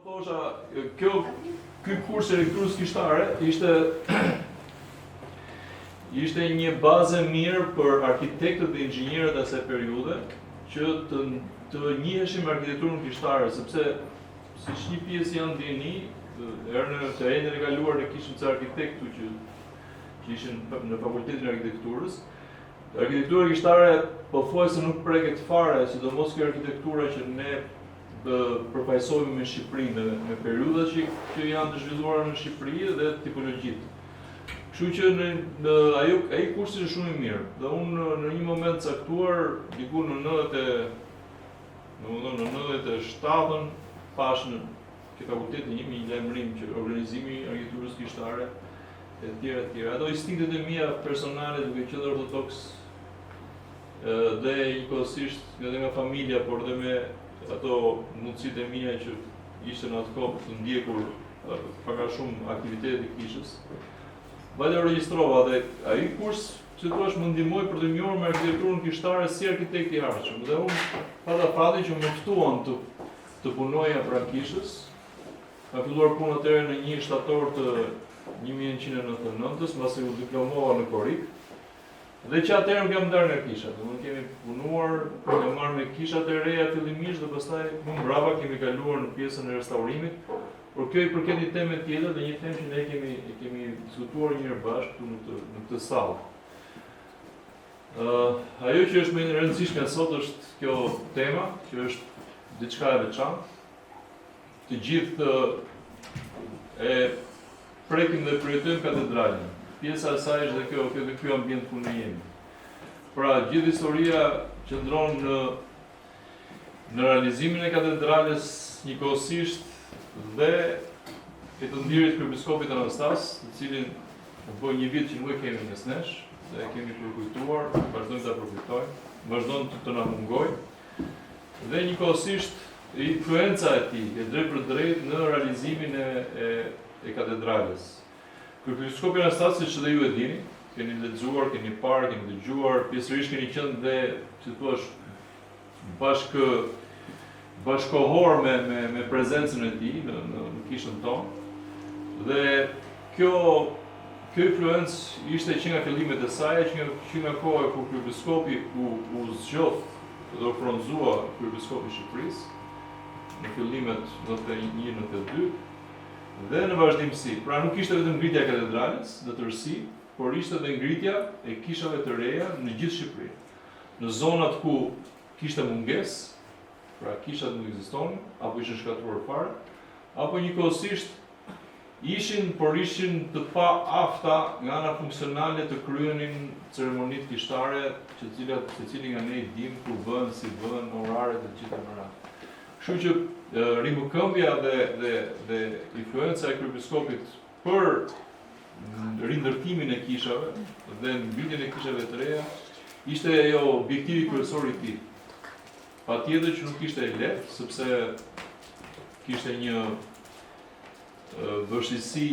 Thosha, ky kurs i arkitekturës kishtare ishte një bazë mirë për arkitektët dhe inxhinierët e asaj periudhe që të njiheshin me arkitekturën kishtare, sepse siç një pjesë janë dini, herën në terrenin e kaluar ne kishim ca arkitektu që ishin në fakultetin e arkitekturës. Arkitektura kishtare pothuajse nuk preket fare, sidomos kjo arkitektura që ne përfaqësohemi me Shqipërinë me periudhat që janë të zhvilluara në Shqipëri dhe tipologjitë. Kështu që ai kurs ishte shumë i mirë. Dhe unë në një moment caktuar, diku në 97-ën, pash në fakultetin një lajmërim që organizimi i arkitekturës kishtare e tjera. Ato instinktet e mia personale duke qenë ortodoks dhe njëkohësisht edhe nga familja, por dhe me ato mundësitë e mia që ishte në atë kohë të ndjekur pak a shumë aktivitetet e kishës. Vajte regjistrova dhe ai kurs që thua më ndihmoi për të njohur me arkitekturën kishtare si arkitekt i arshëm. Dhe unë pata fatin që më ftuan të punoja pranë kishës. Ka filluar puna atëherë në 1 shtator të 1999-s, mbasi u diplomova në Korik. Dhe që atëherë më kam ndarë nga kisha. Domethënë kemi punuar, kemi marrë me kishat e reja fillimisht dhe pastaj më mbrapa kemi kaluar në pjesën e restaurimit. Por kjo i përket një teme tjetër dhe një temë që ne kemi diskutuar një herë bashkë këtu në këtë sallë. Ajo që është më e rëndësishme sot është kjo tema, që është diçka e veçantë. Të gjithë e prekim dhe projektojmë katedralin. Pjesa e saj është dhe ky ambient ku ne jemi. Pra, gjithë historia qëndron në realizimin e katedrales njëkohësisht dhe e të ndirit kryepiskopit Anastas, i cili u bë një vit që nuk e kemi mes nesh, dhe e kemi përkujtuar, vazhdojmë ta përkujtojmë, vazhdon të na mungojë. Dhe njëkohësisht influenca e tij e drejt për drejt në realizimin e katedrales. Kryepiskopi Anastas, siç edhe ju e dini, keni lexuar, keni parë, keni dëgjuar, pjesërisht keni qenë dhe, si thua, bashkohor me prezencën e tij në kishën tonë. Dhe kjo influencë ishte që nga fillimet e saj, që nga koha kur kryepiskopi u zgjodh dhe u fronzua kryepiskopi i Shqipërisë në fillimet 91-92. Dhe në vazhdimsi, pra nuk ishte vetëm ngritja e katedrales në tërësi, por ishte edhe ngritja e kishave të reja në gjithë Shqipërinë. Në zonat ku kishte mungesë, pra kishat nuk ekzistonin, apo ishin shkatruar fare, apo njëkohësisht ishin të pa afta nga ana funksionale të kryenin ceremonitë kishtare, secili nga ne i dim ku vën, si vën, oraret e gjitha mëra. Kështu që rimëkëmbja dhe influenca e kryepiskopit për rindërtimin e kishave dhe mbylljen e kishave të reja ishte ajo objektivi kryesor i tij. Patjetër që nuk ishte e lehtë, sepse kishte një vështirësi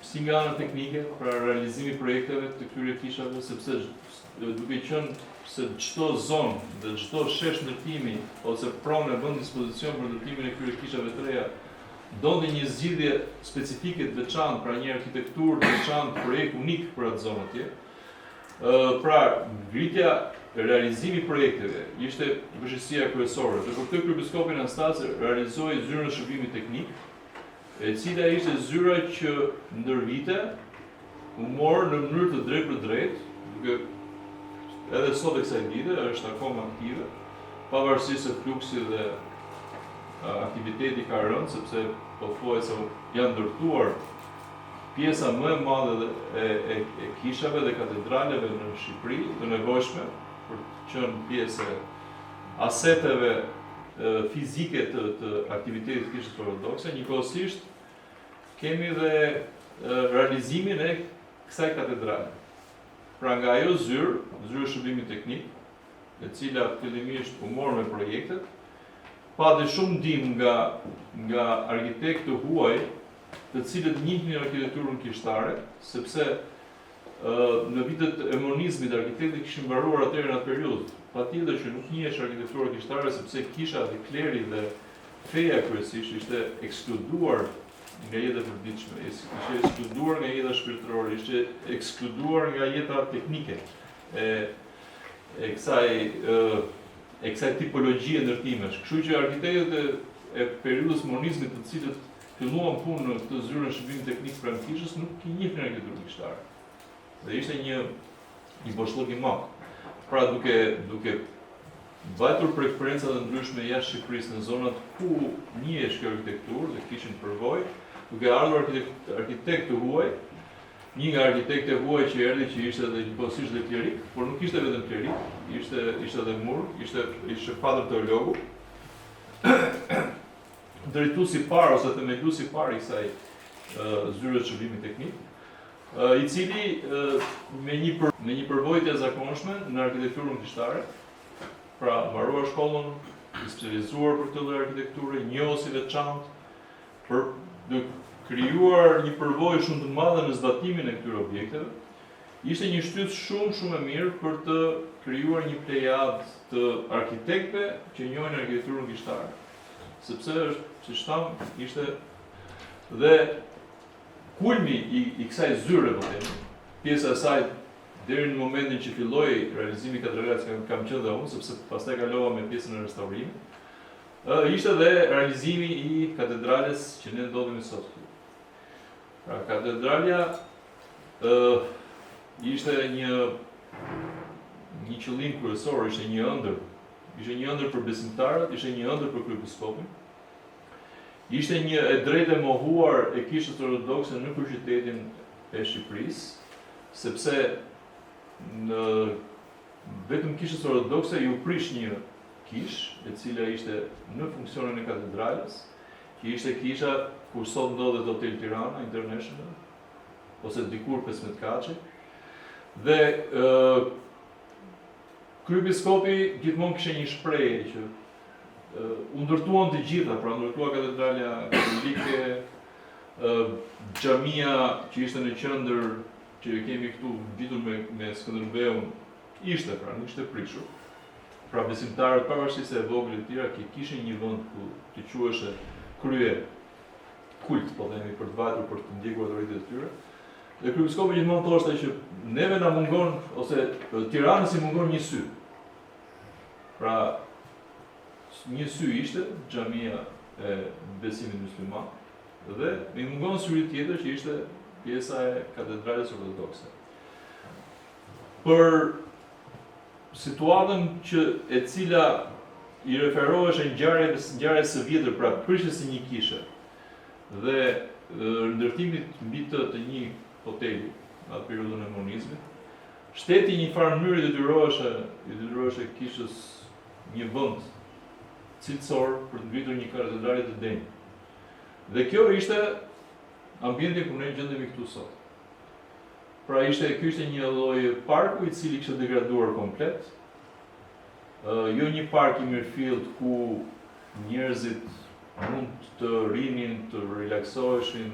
si nga ana teknike, pra realizimi projekteve të këtyre kishave, sepse duke qenë se çdo zonë dhe çdo shesh ndërtimi ose pronë bën dispozicion për ndërtimin e këtyre kishave të reja, donte një zgjidhje specifike të veçantë, pra një arkitekturë të veçantë, projekt unik për atë zonë atje. Pra, ngritja realizimi i projekteve ishte vështirësia kryesore. Dhe për këtë kryepiskopi Anastas realizoi zyrën e shërbimit teknik, e cila ishte zyra që ndër vite u mor në mënyrë të drejtë për drejtë, duke edhe sot e kësaj dite është akoma aktive, pavarësisht se fluksi dhe aktiviteti ka rënë, sepse pothuajse janë ndërtuar pjesa më e madhe e kishave dhe katedraleve në Shqipëri, të nevojshme për të qenë pjesë aseteve fizike të aktivitetit të kishës ortodokse. Njëkohësisht kemi dhe realizimin e kësaj katedrale. Pra nga ajo zyrë shërbimit teknik, e cila fillimisht u mor me projektet, pati shumë ndihmë nga arkitektë të huaj, të cilët njihnin arkitekturën kishtare, sepse në vitet e monizmit arkitektët kishin mbaruar atëherë në atë periudhë. Patjetër që nuk njihesh arkitektura kishtare sepse kisha dhe kleri dhe feja kryesisht ishte ekskluduar nga jeta e përditshme, ishte ekskluduar nga jeta shpirtërore, ishte ekskluduar nga jeta teknike e kësaj tipologjie ndërtimesh. Kështu që arkitektët e periudhës monizmit, të cilët filluan punë në këtë zyrën shërbimit teknik pranë kishës, nuk i njihnin arkitekturën kishtare. Dhe ishte një boshllëk i madh. Pra duke vajtur për eksperienca të ndryshme jashtë Shqipërisë në zonat ku njihesh kjo arkitekturë dhe kishin përvojë, duke ardhur arkitekt të huaj, një nga arkitektët e huaj që erdhi që ishte edhe njëkohësisht dhe klerik, por nuk ishte vetëm klerik, ishte edhe mur, ishte padër teologu, drejtuesi i parë ose themeluesi i parë i kësaj zyre shërbimi teknik, i cili me një përvojë të zakonshme në arkitekturën kishtare, pra mbaruar shkollën, i specializuar për këtë lloj arkitekture, njohës i veçantë për të krijuar një përvojë shumë të madhe në zbatimin e këtyre objekteve, ishte një shtytës shumë e mirë për të krijuar një plejadë të arkitektëve që njohin arkitekturën kishtare. Sepse siç tham, ishte dhe kulmi i kësaj zyre, pjesa e saj deri në momentin që filloi realizimi i katedrales, kam qenë dhe unë, sepse pastaj kalova me pjesën e restaurimit, ishte dhe realizimi i katedrales që ne ndodhemi sot. Pra, katedralja ishte një qëllim kryesor, ishte një ëndër. Ishte një ëndër për besimtarët, ishte një ëndër për kryepiskopin. Ishte një e drejtë e mohuar e kishës ortodokse në kryeqytetin e Shqipërisë, sepse vetëm kishës ortodokse ju prish një kishë, e cila ishte në funksionin e katedrales, që ishte kisha kur sot ndodhet Hotel Tirana International, ose dikur 15 kaçe, dhe kryepiskopi gjithmonë kishte një shprehje që u ndërtuan të gjitha, pra ndërtua katedralja katolike, xhamia që ishte në qendër, që kemi këtu vitur me Skënderbeun, ishte pra, nuk ishte prishur. Pra besimtarët pavarësisht se e vogël e tjera kishin një vend ku të quheshe krye kult, po themi, për të vajtur për të ndjekur autoritetet e tyre. Dhe kryepiskopi gjithmonë thoshte që neve na mungon, ose Tiranës i mungon një sy. Pra një sy ishte xhamia e besimit musliman, dhe i mungon syri tjetër që ishte pjesa e katedrales ortodokse. Për situatën e cila i referohesh në ngjarjes së vjetër, pra prishjes së një kishe dhe ndërtimit mbi të një hoteli në atë periudhën e monizmit, shteti një farë mënyrë i detyroheshe kishës një vend cilësor për të ngritur një katedrale të denjë. Dhe kjo ishte ambienti ku ne gjendemi këtu sot. Pra ky ishte një lloj parku i cili kishte degraduar komplet. Jo një park i mirëfillt ku njerëzit mund të rinin, të relaksoheshin,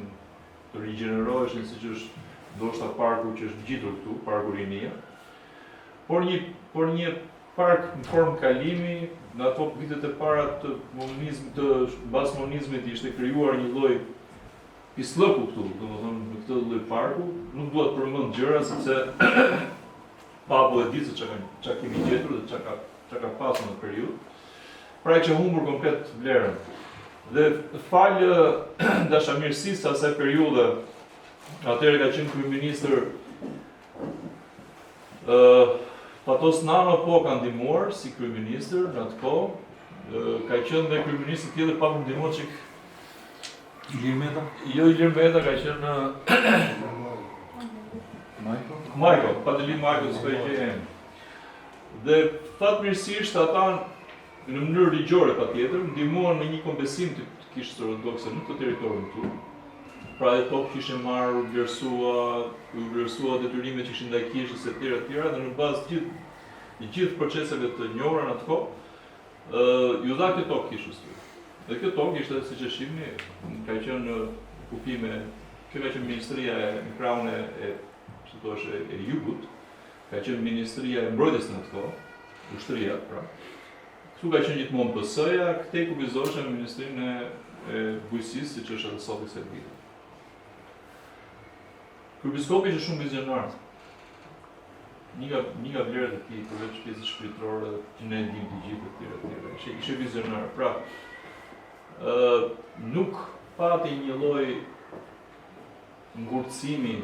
të rigjeneroheshin, siç është ndoshta parku që është ngjitur këtu, parku Rinia. Por një park në formë kalimi, në ato vitet e para të monizmit, të basmonizmit, ishte krijuar një lloj pislëku këtu, domethënë në këtë lloj parku, nuk dua të përmend gjëra sepse papu e di se çka kemi gjetur dhe çka ka pasur në periudhë. Pra e kishte humbur komplet vlerën. Dhe fal dashamirësisë asaj periudhe, atëherë ka qenë kryeministër Fatos Nano, po ka ndihmuar si kryeministër në atë kohë, ka qenë dhe kryeministër tjetër pa ndihmuar çik Ilir Meta? Jo, Ilir Meta ka qenë Majko, Patelin Majko të SPGM. Dhe fatmirësisht ata në mënyrë ligjore patjetër ndihmuan në një kompensim të kishës ortodokse në këtë territorin këtu. Pra e tokë kishin marrë, u vlerësua detyrimet që ishin ndaj kishës e tjera, dhe në bazë gjithë proceseve të njohura në atë kohë, ju dha këtë tokë kishës. Dhe këtë tokë ishte, siç e shihni, ka qenë në okupime, kjo ka qenë ministria në krahun e Jugut, ka qenë ministria e mbrojtjes në atë kohë, ushtria, pra. Këtu ka qenë gjithmonë PS-ja, këtej kufizoheshe në Ministrinë e Bujqësisë, siç është edhe sot kësaj vite. Kryepiskopi ishte shumë vizionar. Një nga vlerat e tij, përveç pjesës shpirtërore që ne e dimë të gjithë etj. Ishte vizionar. Pra, nuk pati një lloj ngurtësimi,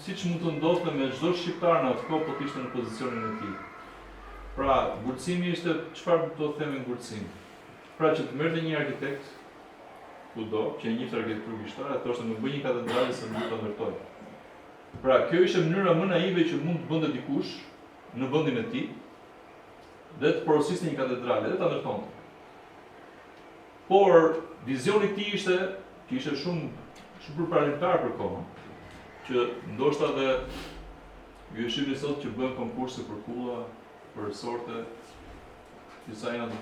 siç mund të ndodhte me çdo shqiptar në atë kohë po ishte në pozicionin e tij. Pra, ngurtësimi ishte, çfarë do të themi ngurtësim? Pra që të merrte një arkitekt kudo, që e njihte arkitekturë gjyqtare, thoshte më bëj një katedrale se nuk ta ndërtoj. Pra, kjo ishte mënyra më naive që mund të bënte dikush në vendin e tij, dhe të porosiste një katedrale dhe ta ndërtonte. Por vizioni i tij ishte shumë përparimtar për kohën, që ndoshta edhe ju e shihni sot që bëhen konkurse për kulla, për sorte, disa janë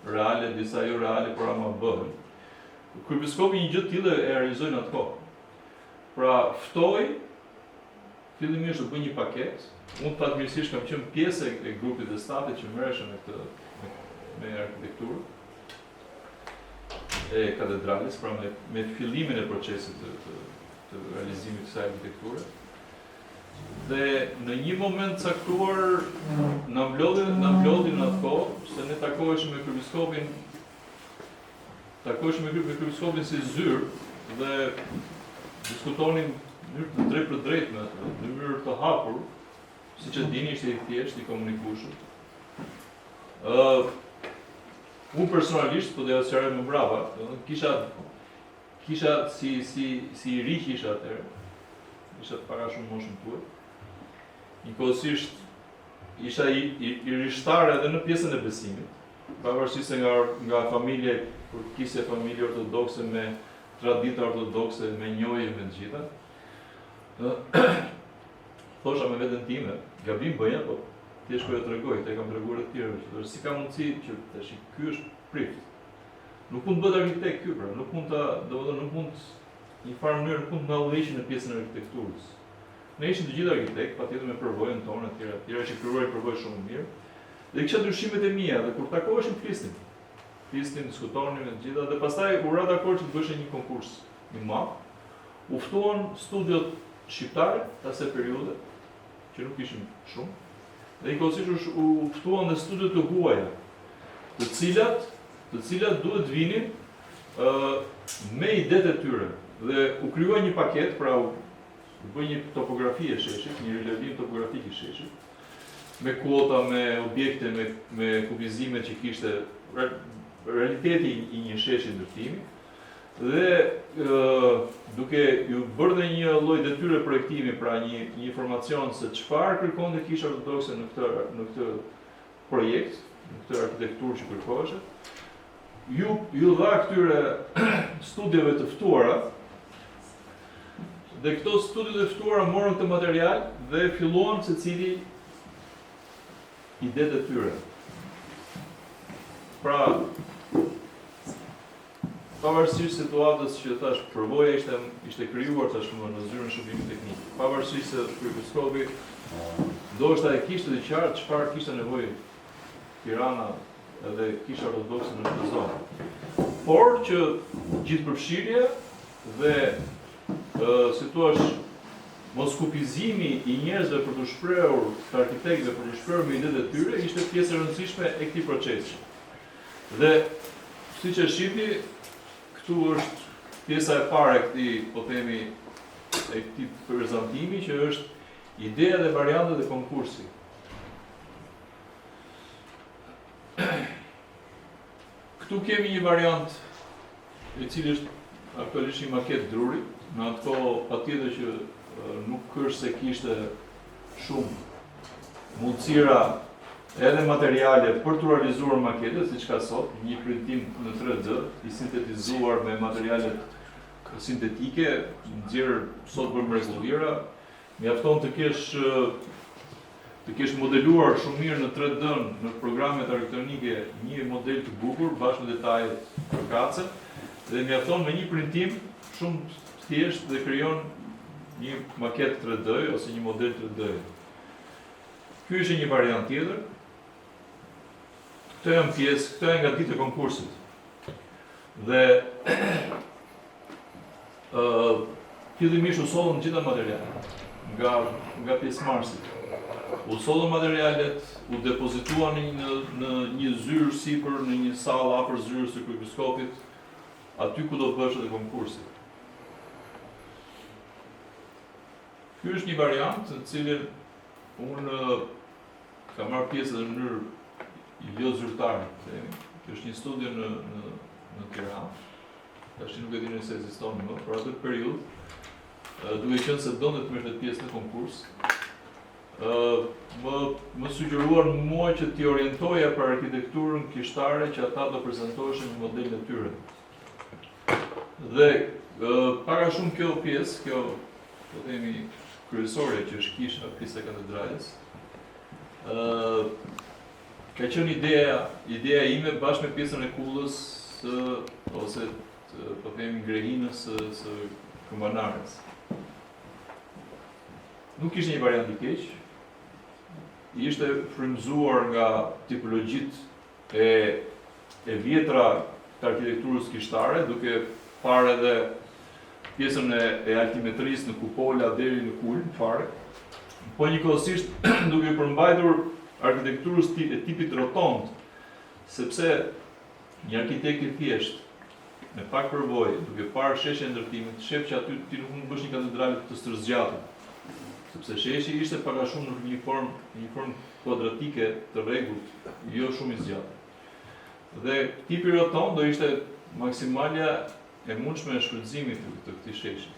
reale, disa jo reale, por ama bëhen. Kryepiskopi një gjë të tillë e realizoi në atë kohë. Pra, ftoi fillimisht të bëj një paketë. Unë fatmirësisht kam qenë pjesë e grupit të stafit që merreshin me arkitekturë e katedrales, pra me fillimin e procesit të realizimit të kësaj arkitekture. Dhe në një moment caktuar na mblodhin në atë kohë se ne takoheshim me kryepiskopin si zyrë dhe diskutonin në mënyrë të drejtë për drejtë me atë, në mënyrë të hapur, siç e dini ishte i thjeshtë, i komunikueshëm. Unë personalisht, po dhe asëre më brava, kisha si i ri kisha atëherë, isha para shumë moshën tuaj. Njëkohësisht isha i rishtar edhe në pjesën e besimit, pavarësisht se nga familje, kur kishte familje ortodokse me tradita ortodokse, me njohje me të gjitha. Thosha me veten time, gabim bëja, po ti shkoj të tregoj, te kam treguar të tjerëve, si ka mundësi që tash ky është prift. Nuk mund të bëhet arkitekt ky, pra, nuk mund një farë mënyrë nuk mund të ndalëheqë në pjesën e arkitekturës. Ne ishim të gjithë arkitekt, patjetër me përvojën tonë etj, që kryuar përvojë shumë mirë. Dhe kisha ndryshimet e mia, dhe kur takoheshim flisnim, diskutonin me të gjitha, dhe pastaj u ra dakord që të bëshe një konkurs i madh. U ftuan studiot shqiptare të asaj periudhe, që nuk ishin shumë, dhe njëkohësisht u ftuan dhe studiot të huaja, të cilat duhet vinin me idetë e tyre. Dhe u krijuar një paketë, pra u bëj një topografi e sheshit, një relevim topografik i sheshit, me kuota, me objekte, me kufizimet që kishte realiteti i një sheshi ndërtimi, dhe duke ju bërë dhe një lloj detyre projektimi, pra një informacion se çfarë kërkonte Kisha Ortodokse në këtë projekt, në këtë arkitekturë që kërkoheshe, ju dha këtyre studieve të ftuara, dhe këto studiet e ftuara morën këtë material dhe filluan secili idetë e tyre. Pra, pavarësisht situatës që thash, përvoja ishte krijuar tashmë në zyrën shërbimit teknik. Pavarësisht se kryepiskopi ndoshta e kishte të qartë çfarë kishte nevojë Tirana edhe Kisha Ortodokse në këtë zonë. Por që gjithëpërfshirje dhe si thua moskupizimi i njerëzve për të shprehur, të arkitektëve për të shprehur me idetë e tyre, ishte pjesë e rëndësishme e këtij procesi. Dhe siç e shihni, këtu është pjesa e parë e këtij, po themi, e këtij prezantimi, që është ideja dhe variantet e konkursit. Këtu kemi një variant i cili është aktualisht një maketë druri. Në atë kohë patjetër që nuk është se kishte shumë mundësira edhe materiale për të realizuar maketët, siç ka sot, një printim në 3D, i sintetizuar me materiale sintetike, nxjerr sot për mrekulliera, mjafton të kesh modeluar shumë mirë në 3D në programet elektronike një model të bukur bashkë me detajet përkatëse, dhe mjafton me një printim shumë thjesht dhe krijon një maketë 3D ose një model 3D. Ky është një variant tjetër. këto janë pjesë, këto janë nga ditë e konkursit. Dhe fillimisht u sollën gjitha materialet nga pjesëmarrësit. U sollën materialet, u depozituan në një zyrë sipër, në një sallë afër zyrës së kryebiskopit, aty ku do bëhet edhe konkursi. Ky është një variant në cilin unë kam marrë pjesë në mënyrë jo zyrtare. Kjo është një studio në Tiranë. Tash nuk e di nëse ekziston më, por atë periudhë, duke qenë se donte të merrte pjesë në konkurs, më sugjeruar mua që t'i orientoja për arkitekturën kishtare që ata do prezantoheshin në modelin e tyre. Dhe para shumë kjo pjesë, kjo po themi kryesore që është kisha pjesa e katedrales, ka qenë ideja ime bashkë me pjesën e kullës ose po themi ngrehinës së këmbanares. Nuk ishte një variant i keq, ishte frymëzuar nga tipologjitë e vjetra të arkitekturës kishtare, duke parë edhe pjesën e altimetrisë në kupola deri në kulm fare, po njëkohësisht duke përmbajtur arkitekturës e tipit rotond, sepse një arkitekt i thjesht me pak përvojë, duke parë sheshjen e ndërtimit, shef që aty ti nuk mund të bësh një katedrale të stërzgjatur, sepse sheshi ishte pak a shumë në një formë kuadratike të rregullt, jo shumë i zgjatur. Dhe tipi rotond do ishte maksimalja e mundshme e shfrytëzimit të këtij sheshi.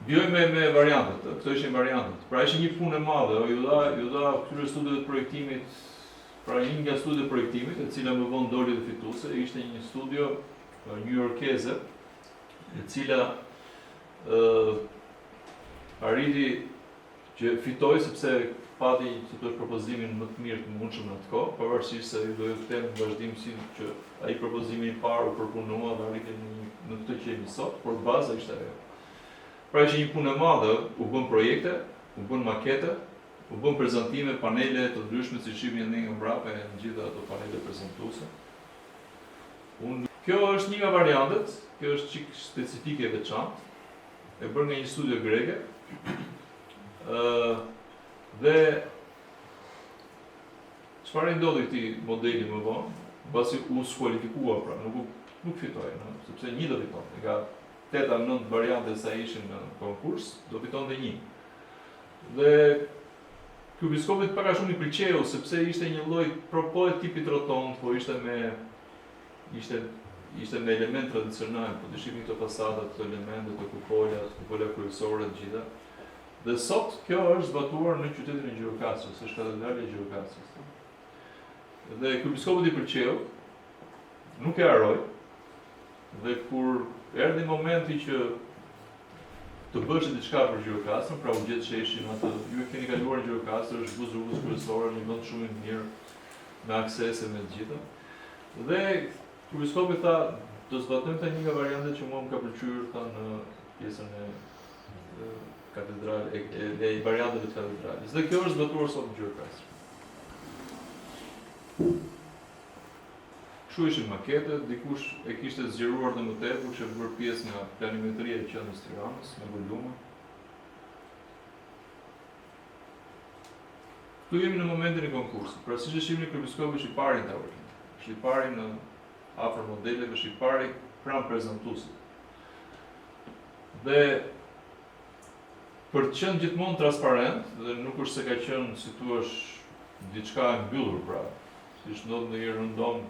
Vjoj me variantet, këto ishin variantet. Pra ishte një punë e madhe, ju dha këtyre studieve të projektimit. Pra një nga studiet e projektimit, e cila më vonë doli dhe fituese, ishte një studio newyorkeze, e cila arriti që fitoi sepse pati si të propozimin më të mirë të mundshëm në atë kohë, pavarësisht se do të them në vazhdim si që ai propozimi i parë u përpunua dhe arriti në këtë që jemi sot, por baza ishte ajo. Pra ishte një punë e madhe, u bën projekte, u bën makete, u bën prezantime, panele të ndryshme si shihni ne nga mbrapa në gjitha ato panele prezantuese. Kjo është një nga variantet, kjo është çik specifike e veçantë, e bërë nga një studio greke. Dhe çfarë ndodhi këtij modeli më vonë, pasi u skualifikua, pra nuk fitoi, sepse një do fitonte. Nga 8-9 variante sa ishin në konkurs, do fitonte një. Dhe kryebiskopit pak a shumë i pëlqeu sepse ishte një lloj po e tipit rotond, po ishte me element tradicional, po të shihni këto fasadat, këto elemente, këto kupola kryesore të gjitha. Dhe sot kjo është zbatuar në qytetin e Gjirokastës, është katedrala e Gjirokastës. Dhe kryebiskopit i pëlqeu, nuk e harroi. Dhe kur erdhi momenti që të bësh diçka për Gjirokastën, pra u gjet sheshin atë, ju e keni kaluar në Gjirokastër, është rrugës kryesore, një vend shumë i mirë, me aksese me të gjitha. Dhe kryebiskopi tha, do zbatojmë një nga variantet që mua më ka pëlqyer në pjesën e katedrale, e varianteve të katedrales. Dhe kjo është zbatuar sot në Gjirokastër. Kështu ishin maketet, dikush e kishte zgjeruar dhe më tepër, që bërë pjesë nga planimetria e qendrës Tiranës, me volume. Këtu jemi në momentin e konkursit. Pra siç e shihni kryebiskopi është i pari në tavolinë. Është i pari në afër modeleve, është i pari pranë prezantuesit. Dhe për të qenë gjithmonë transparent, dhe nuk është se ka qenë, si thua, diçka e mbyllur, pra, siç ndodh ndonjëherë në dom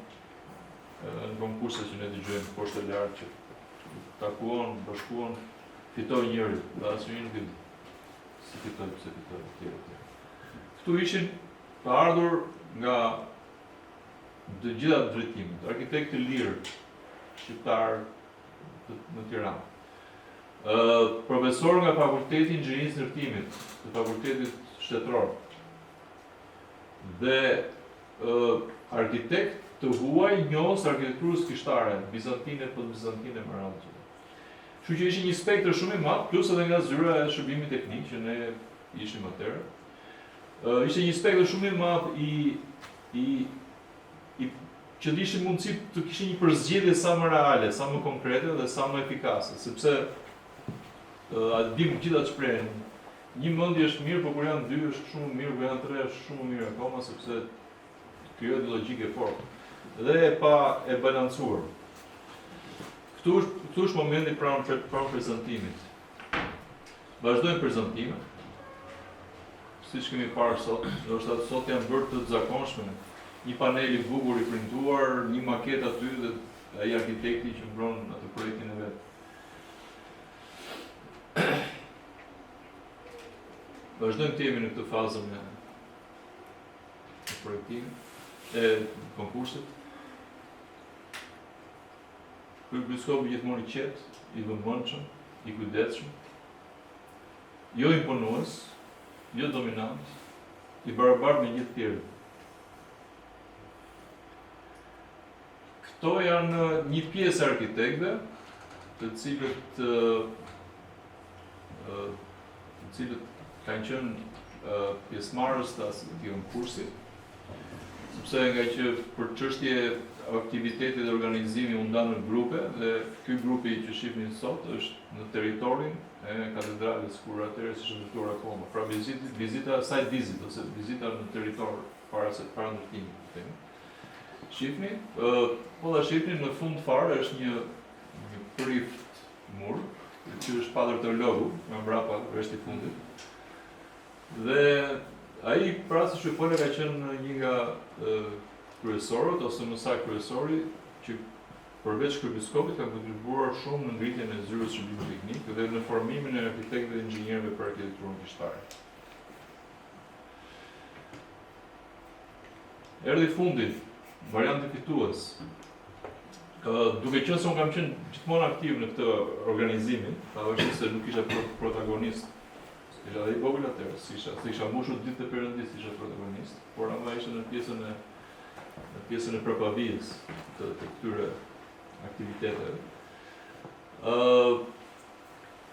në konkurse që ne dëgjojmë poshtë e lartë që takuon, bashkuon, fitoi njëri, dhe asnjëri nuk e di si fitoi, pse fitoi, etj. Këtu ishin të ardhur nga të gjitha drejtimet, arkitektë lirë shqiptar në Tiranë. Profesor nga Fakulteti i Inxhinierisë Ndërtimit, të Fakultetit Shtetëror. Dhe arkitekt të huaj njohës arkitekturës kishtare, bizantine për bizantine më radhë gjithë. Kështu që ishte një spektër shumë i madh, plus edhe nga zyra e shërbimit teknik që ne ishim atëherë. Ishte një spektër shumë i madh që ishte mundësi të kishte një përzgjedhje sa më reale, sa më konkrete dhe sa më efikase, sepse a dim gjitha shprehen. Një mendje është mirë, por kur janë dy është shumë mirë, kur janë tre është shumë mirë akoma sepse krijohet një logjikë e fortë dhe e balancuar. Këtu është momenti pranë prezantimit. Vazhdojmë prezantimet. Siç kemi parë sot, ndoshta sot janë bërë të zakonshme. Një panel i bukur i printuar, një maketë aty dhe ai arkitekti që mbron atë projektin e vet. Vazhdojmë të jemi në këtë fazë me projektimin e konkursit. Kryebiskopi gjithmonë i qetë, i vëmendshëm, i kujdesshëm, jo imponues, jo dominant, i barabartë me gjithë tjerët. Këto janë një pjesë arkitektëve, të cilët kanë qenë pjesëmarrës të këtij konkursi, sepse nga që për çështje aktiviteti dhe organizimi u ndanë në grupe dhe ky grupi që shihni sot është në territorin e katedrales kur atëherë ishte ndërtuar akoma. Pra vizita site visit ose vizita në territor para ndërtimit. Shihni, po ta shihni në fund fare është një prift mur që është padër të logu nga mbrapa rreshti i fundit. Dhe ai pra siç u fola ka qenë një nga kryesorët ose më saktë kryesori që përveç kryebiskopit ka kontribuar shumë në ngritjen e zyrës shërbimit teknik dhe në formimin e arkitektëve dhe inxhinierëve për arkitekturën kishtare. Erdhi fundi, varianti fitues. Duke qenë se unë kam qenë gjithmonë aktiv në këtë organizimin, pavarësisht se nuk isha protagonist. Isha dhe i vogël atëherë, s'isha mbushur ditët e Perëndisë, isha protagonist, por ama ishte në pjesën e përpavijës të këtyre aktiviteteve.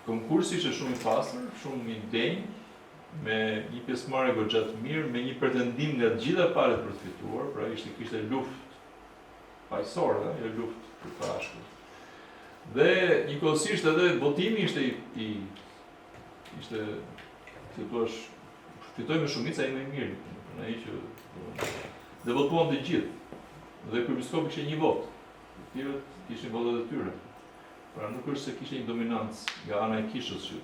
Konkursi ishte shumë i pastër, shumë i denjë, me një pjesëmarrje goxha të mirë, me një pretendim nga të gjitha palët për të fituar, pra kishte luftë paqësore, jo luftë për trashëgim. Dhe njëkohësisht edhe votimi ishte si thua, fitoi me shumica ai më i mirë, ai që dhe votuan të gjithë. Dhe kryebiskopi kishte një vot. Të tjerët kishin votat e tyre. Pra nuk është se kishte një dominancë nga ana e kishës që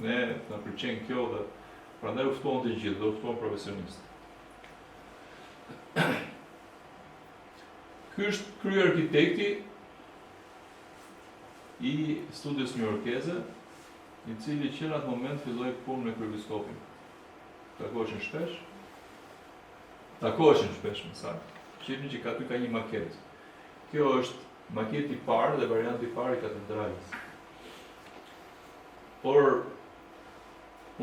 ne na pëlqen kjo dhe prandaj u ftuan të gjithë, dhe u ftuan profesionistë. Ky është kryearkitekti i studios newyorkeze, i cili që në atë moment filloi punë me kryebiskopin. Takoheshin shpesh, më saktë. Shihni që aty ka një maketë. Kjo është maketi i parë dhe varianti i parë i katedrales. Por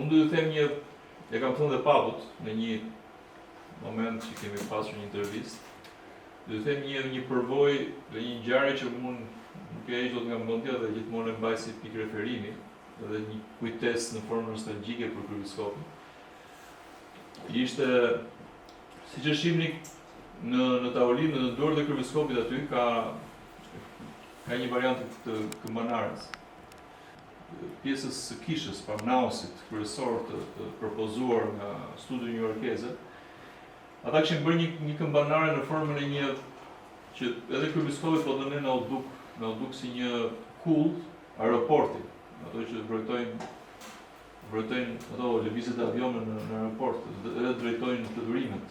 unë do të them e kam thënë dhe Paput në një moment që kemi pasur një intervistë, do të them një përvojë dhe një ngjarje që mund nuk e heq dot nga mendja dhe gjithmonë e mbaj si pikë referimi, dhe një kujtesë në formë nostalgjike për kryebiskopin. Ishte, siç e shihni në tavolinë në dorë të kryebiskopit aty ka një variant të këmbanares. Pjesës së kishës, pra nausit kryesor të propozuar nga studio newyorkeze. Ata kishin bërë një këmbanare në formën e një që edhe kryebiskopi po dënë na u duk si një kull aeroporti. Ato që drejtojnë ato lëvizjet e avionëve në aeroport, edhe drejtojnë të durimet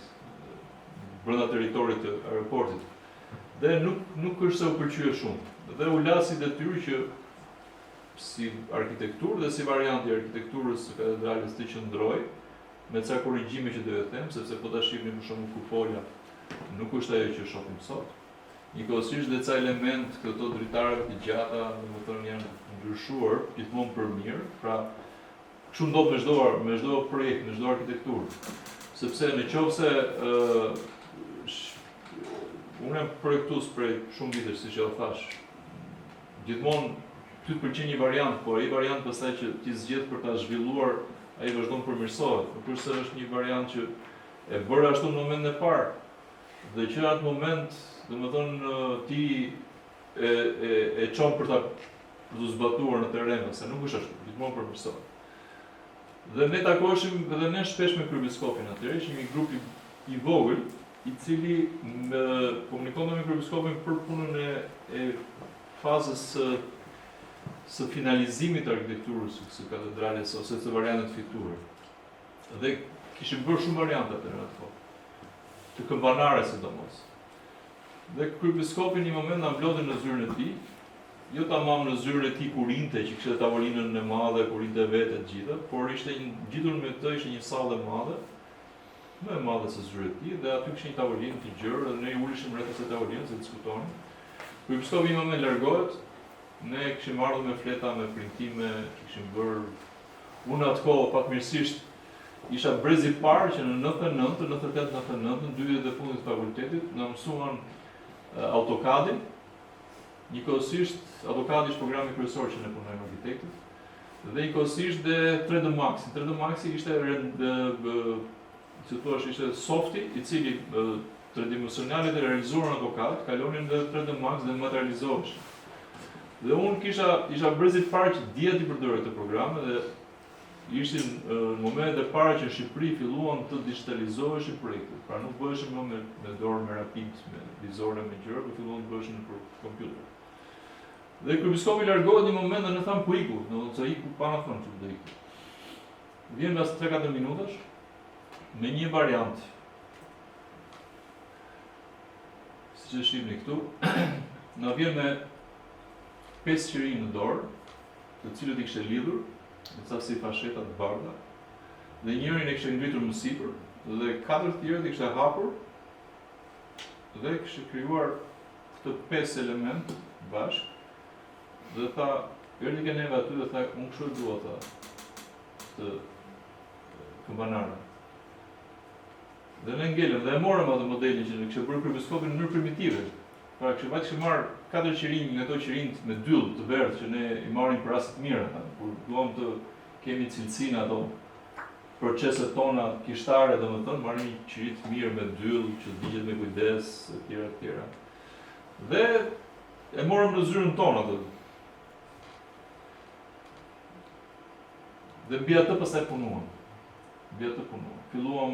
brenda territorit të aeroportit. Dhe nuk është se u pëlqye shumë. Dhe u lasi detyrë që si arkitekturë dhe si varianti i arkitekturës së katedrales të qëndroj, me ca korrigjime që do të them, sepse po ta shihni për shembull kupola, nuk është ajo që shohim sot. Njëkohësisht dhe ca element këto dritarëve të gjata, domethënë janë ndryshuar gjithmonë për mirë, pra kështu ndodh me çdo projekt, me çdo arkitekturë. Sepse nëse unë jam projektues prej shumë vitesh, siç e thash, gjithmonë ty të pëlqen një variant, por ai variant pastaj që ti zgjedh për ta zhvilluar ai vazhdon përmirësohet, kurse është një variant që e bërë ashtu në momentin e parë, dhe që atë moment, domethënë ti e çon për të zbatuar në terren, se nuk është ashtu, gjithmonë përmirësohet. Dhe ne takoheshim edhe ne shpesh me kryebiskopin atëherë, ishim një grup i vogël, i cili komunikonte me kryebiskopin për punën e fazës së finalizimit të arkitekturës së katedrales ose të variantet fituar. Dhe kishim bërë shumë variante atëherë atë kohë, të këmbanare sidomos. Dhe kryebiskopi një moment na mblodhi në zyrën e tij, jo tamam në zyrën e tij kur rinte, që kishte tavolinën e madhe, kur rinte vetë të gjitha, por ishte ngjitur me të, ishte një sallë e madhe, më e madhe se zyra e tij, dhe aty kishte një tavolinë të gjerë, dhe ne uleshim rreth asaj tavolinës dhe diskutonim. Kryebiskopi një moment largohet, ne kishim ardhur me fleta, me printime, kishim bërë, unë atë kohë fatmirësisht isha brezi i parë që në 99, 98, 99, në 2 vitet e fundit të fakultetit, na mësuan AutoCAD-in. Njëkohësisht AutoCAD ishte programi kryesor që ne punojmë arkitektët, dhe njëkohësisht dhe 3D Max. 3D Max ishte ishte softi i cili tridimensionalet e realizuar në AutoCAD kalonin dhe 3D Max dhe materializoheshin. Dhe unë isha brezi i parë që dija të përdorë këtë program, dhe ishin në momentet e para që në Shqipëri filluan të digitalizoheshin projektet. Pra nuk bëheshin më me dorë, me rapid, me vizore, me gjëra, por filluan të bëheshin në kompjuter. Dhe kryebiskopi largohet një moment dhe ne tham ku iku, se iku pa na thënë çu do iku. Vjen pas 3-4 minutash me një variant. Siç e shihni këtu, na vjen me 5 qiri në dorë, të cilët i kishte lidhur, me ca si fasheta të bardha, dhe njërin e kishte ngritur më sipër, dhe 4 tjerët i kishte hapur, dhe kishte krijuar këto 5 element bashkë, dhe tha, erdhi ke neve aty dhe tha, unë kështu dua tha, të këmbanare. Dhe ne ngelëm dhe e morëm atë modelin që ne kishte bërë kryebiskopin në mënyrë primitive. Pra kishte marrë 4 qirinj nga ato qirinj me dyll të verdh që ne i marrim për raste të mira, kur duam të kemi cilësinë ato proceset tona kishtare, domethënë marrim një qiri të mirë me dyll që digjet me kujdes, etj. Dhe e morëm në zyrën tonë atë. Dhe mbi atë pastaj punuam. Filluam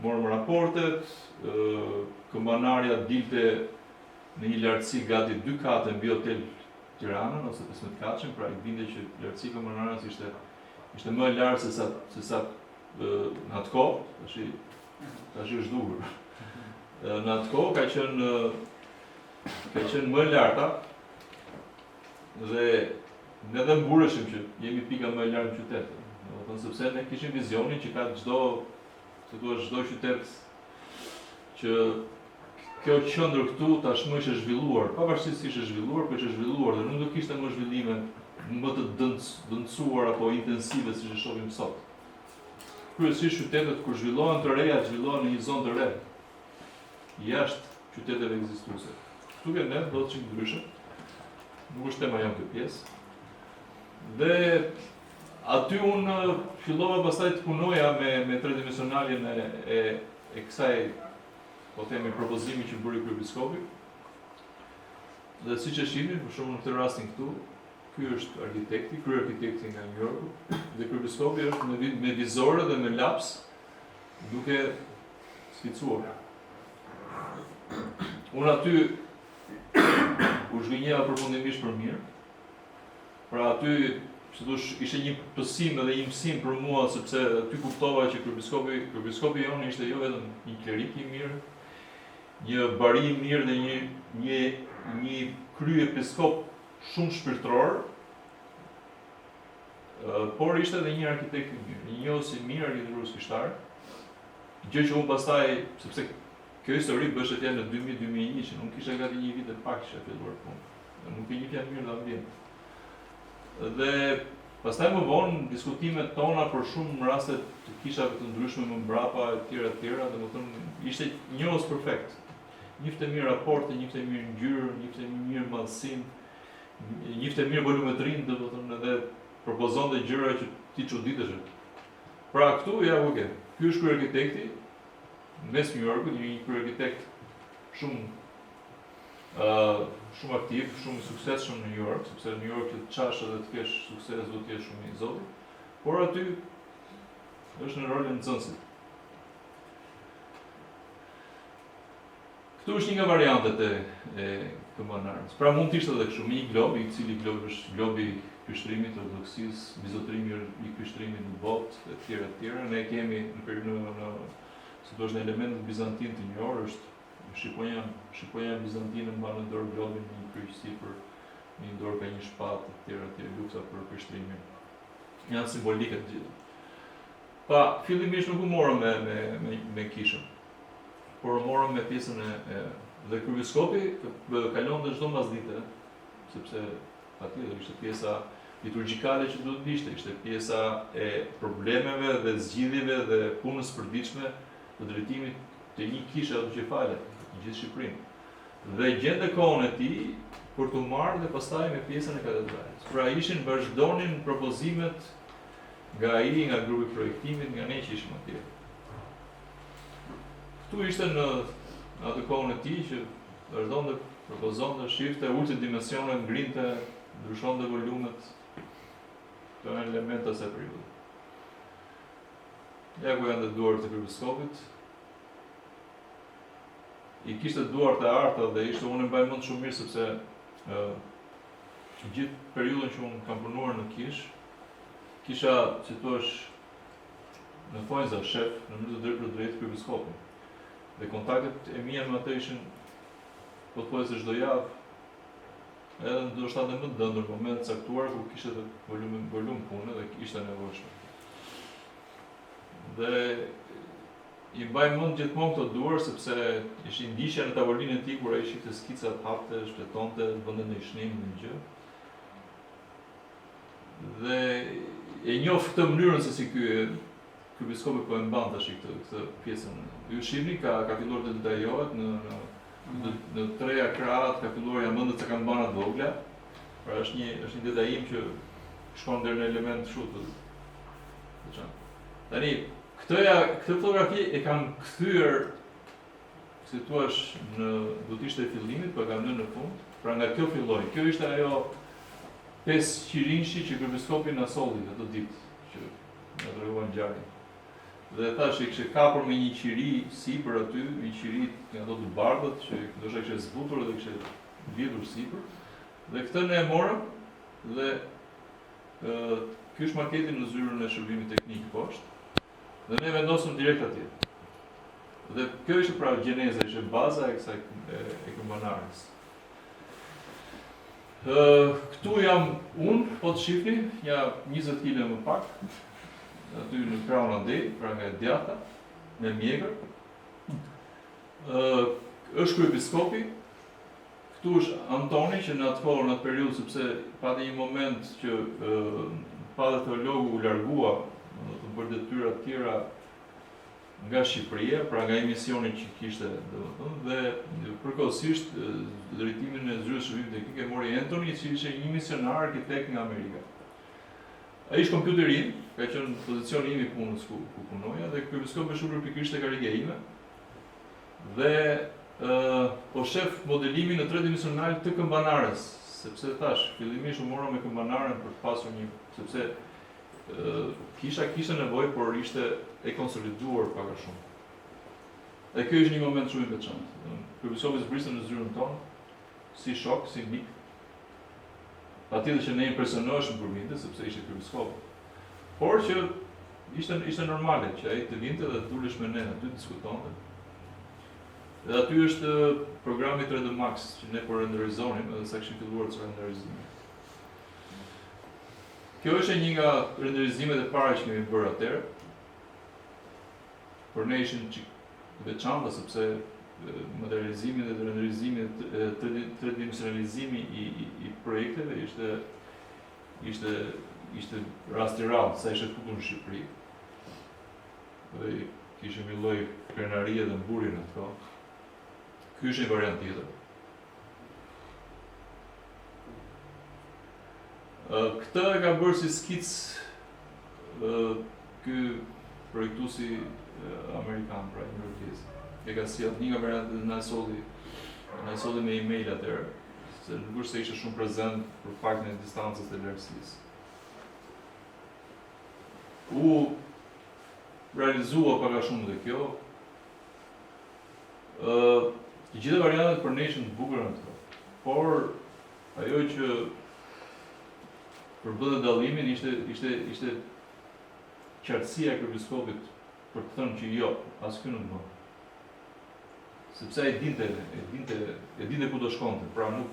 morëm raportet, këmbanarja dilte në një lartësi gati 2 kate mbi hotel Tiranën ose 15 katëshin, pra i binte që lartësia e këmbanarës ishte më e lartë se sa në atë kohë, tash është duhur. Në atë kohë ka qenë më e larta, dhe ne dhe mbureshim që jemi pika më e lartë në qytet. Domethënë sepse ne kishim vizionin që ka çdo qytet që kjo qendër këtu tashmë ishte zhvilluar, pavarësisht se ishte zhvilluar, por ishte zhvilluar dhe nuk do kishte më zhvillime më të dëndësuar apo intensive siç e shohim sot. Kryesisht qytetet kur zhvillohen të reja, zhvillohen në një zonë të re, jashtë qyteteve ekzistuese. Këtu ke ne do të çik ndryshe. Nuk është tema jam këtë pjesë. Dhe aty unë fillova pastaj të punoja me tridimensionaljen e kësaj, po themi, propozimi që bëri kryebiskopi. Dhe siç e shihni, për shembull në këtë rastin këtu, ky është arkitekti, kryearkitekti nga New Yorku, dhe kryebiskopi është me vizore dhe me laps duke skicuar. Unë aty u zhgënjeva përfundimisht për mirë. Pra aty ishte një pësim edhe një mësim për mua, sepse aty kuptova që kryebiskopi jonë ishte jo vetëm një klerik i mirë, një bari i mirë dhe një kryepiskop shumë shpirtëror, por ishte edhe një arkitekt i mirë, një njohës i mirë arkitekturës kishtar, gjë që unë pastaj, sepse kjo histori bëhet në 2000-2001, që nuk kisha gati një vit e pak që filluar punë, nuk e njihja mirë dhe ambient. Dhe pastaj më vonë diskutimet tona për shumë raste të kishave të ndryshme më mbrapa etj, domethënë ishte njohës perfekt. Njifte mirë raporte, njifte mirë ngjyrë, njifte mirë madhësinë, njifte mirë volumetrinë, domethënë edhe propozonte gjëra që ti çuditeshe. Pra këtu, ja, okay. Ky është krye arkitekti, mes New Yorkut, një krye arkitekt shumë aktiv, shumë i suksesshëm në New York, sepse New York të çash edhe të kesh sukses do të jesh shumë i zotit. Por aty është në rolin nxënësit. Këtu është një nga variantet e këmbanares. Pra mund të ishte edhe kështu, një glob, i cili glob është globi i kryshtrimit të ortodoksisë, bizotërimi i kryshtrimit në botë, e tjera. Ne kemi në si do është në elementet bizantin të njohur është Shqiponja bizantine mban në dorë globin një kryq sipër, një dorë ka një shpatë, e tjera lufta për krishtrimin. Janë simbolike të gjitha. Pa, fillimisht nuk u morëm me kishën, por u morëm me pjesën dhe kryepiskopi kalon dhe çdo mbasdite, sepse patjetër ishte pjesa liturgjikale që duhet të ishte pjesa e problemeve dhe zgjidhjeve dhe punës përditshme të drejtimit të një kishe autokefale në gjithë Shqipërinë. Dhe gjente kohën e tij për të marrë dhe pastaj me pjesën e katedrales. Pra vazhdonin propozimet nga ai, nga grupi i projektimit, nga ne që ishim atje. Ktu ishte në atë kohën e tij që vazhdonte propozonte, shifte, ulte dimensionet, ngrinte, ndryshonte volumet. Këto janë elemente të asaj periudhe. Ja ku janë të duart të kryepiskopit. I kishte duart e arta dhe ishte unë mbaj mend shumë mirë sepse gjithë periudhën që unë kam punuar në kish, kisha, si thua, në thonjza shef, në mënyrë të drejtë për drejtë kryepiskopin. Dhe kontaktet e mia me atë ishin pothuajse çdo javë, edhe ndoshta edhe më të ndër moment caktuar ku kishte volum pune dhe ishte nevojshme. Dhe i mbaj mend gjithmonë këto duar sepse ishin ndiqja në tavolinën e tij kur ai shifte skicat, hapte, shpletonte, bënte në shnim në gjë. Dhe e njoh këtë mënyrën se si ky kryepiskopi po e mban tash këtë pjesën. Ju shihni ka filluar të detajohet në treja krahat, ka filluar ja mendet se kanë bana të vogla. Pra është një detajim që shkon deri në element kështu të veçantë. Tani këtë fotografi e kam kthyer, si thua, do të ishte fillimit, po e kam lënë në fund. Pra nga kjo filloi. Kjo ishte ajo 5 qirinshi që kryepiskopi na solli atë ditë që na treguan ngjarjen. Dhe thash i kishte kapur me një qiri sipër aty, një qiri nga ato të bardhët që ndoshta kishte zbutur dhe kishte vjedhur sipër. Dhe këtë ne e morëm dhe ky është maketi në zyrën e shërbimit teknik poshtë. Dhe ne vendosëm direkt atje. Dhe kjo ishte pra gjeneza, ishte baza e kësaj e këmbanares. Këtu jam unë, po të shifni, ja 20 kg më pak, aty në krahun andej, pra nga djata, me mjegër. Është kryepiskopi, këtu është Antoni që në atë kohë, në atë periudhë, sepse pati një moment që padre teologu u largua, të bërë detyra të tjera nga Shqipëria, pra nga emisioni që kishte, dhe përkohësisht drejtimin e zyrës shërbimit teknik e mori Anthony, që ishte një misionar arkitekt nga Amerika. Ai ishte kompjuterin, ka qenë pozicioni im i punës ku punoja, dhe kryepiskopi është pikërisht tek karriera ime. Dhe po shef modelimin në tredimensional të këmbanares, sepse thash, fillimisht u morëm me këmbanaren për të pasur një, sepse kisha nevojë, por ishte e konsoliduar pak a shumë. Dhe kjo është një moment shumë i veçantë. Kryepiskopi zbrisën në zyrën tonë, si shok, si mik. Patjetër që ne impresionoheshëm kur vinte, sepse ishte kryepiskop. Por që ishte normale që ai të vinte dhe të ulesh me ne aty të diskutonte. Dhe aty është programi 3D Max që ne po renderizonim edhe sa kishim filluar të renderizojmë. Kjo është një nga renderizimet e para që kemi bërë atëherë. Por ne ishin veçanta sepse materializimi dhe renderizimi, tridimensionalizimi i projekteve ishte rast i rrallë, sa ishte futur në Shqipëri. Dhe kishim një lloj krenarie dhe mburi në ato. Ky është një variant tjetër. Këtë e ka bërë si skic ky projektuesi amerikan, pra New e ka sjell një nga variantet na solli me email atëherë, se nuk se ishte shumë prezent për faktin e distancës të lartësisë. U realizua pak a shumë dhe kjo. Të gjitha variantet për ne ishin të bukura në to, por ajo që përbëdhe dallimin ishte qartësia e krypiskopit për të thënë që jo, as ky nuk bën. Sepse e dinte ku do shkonte, pra nuk.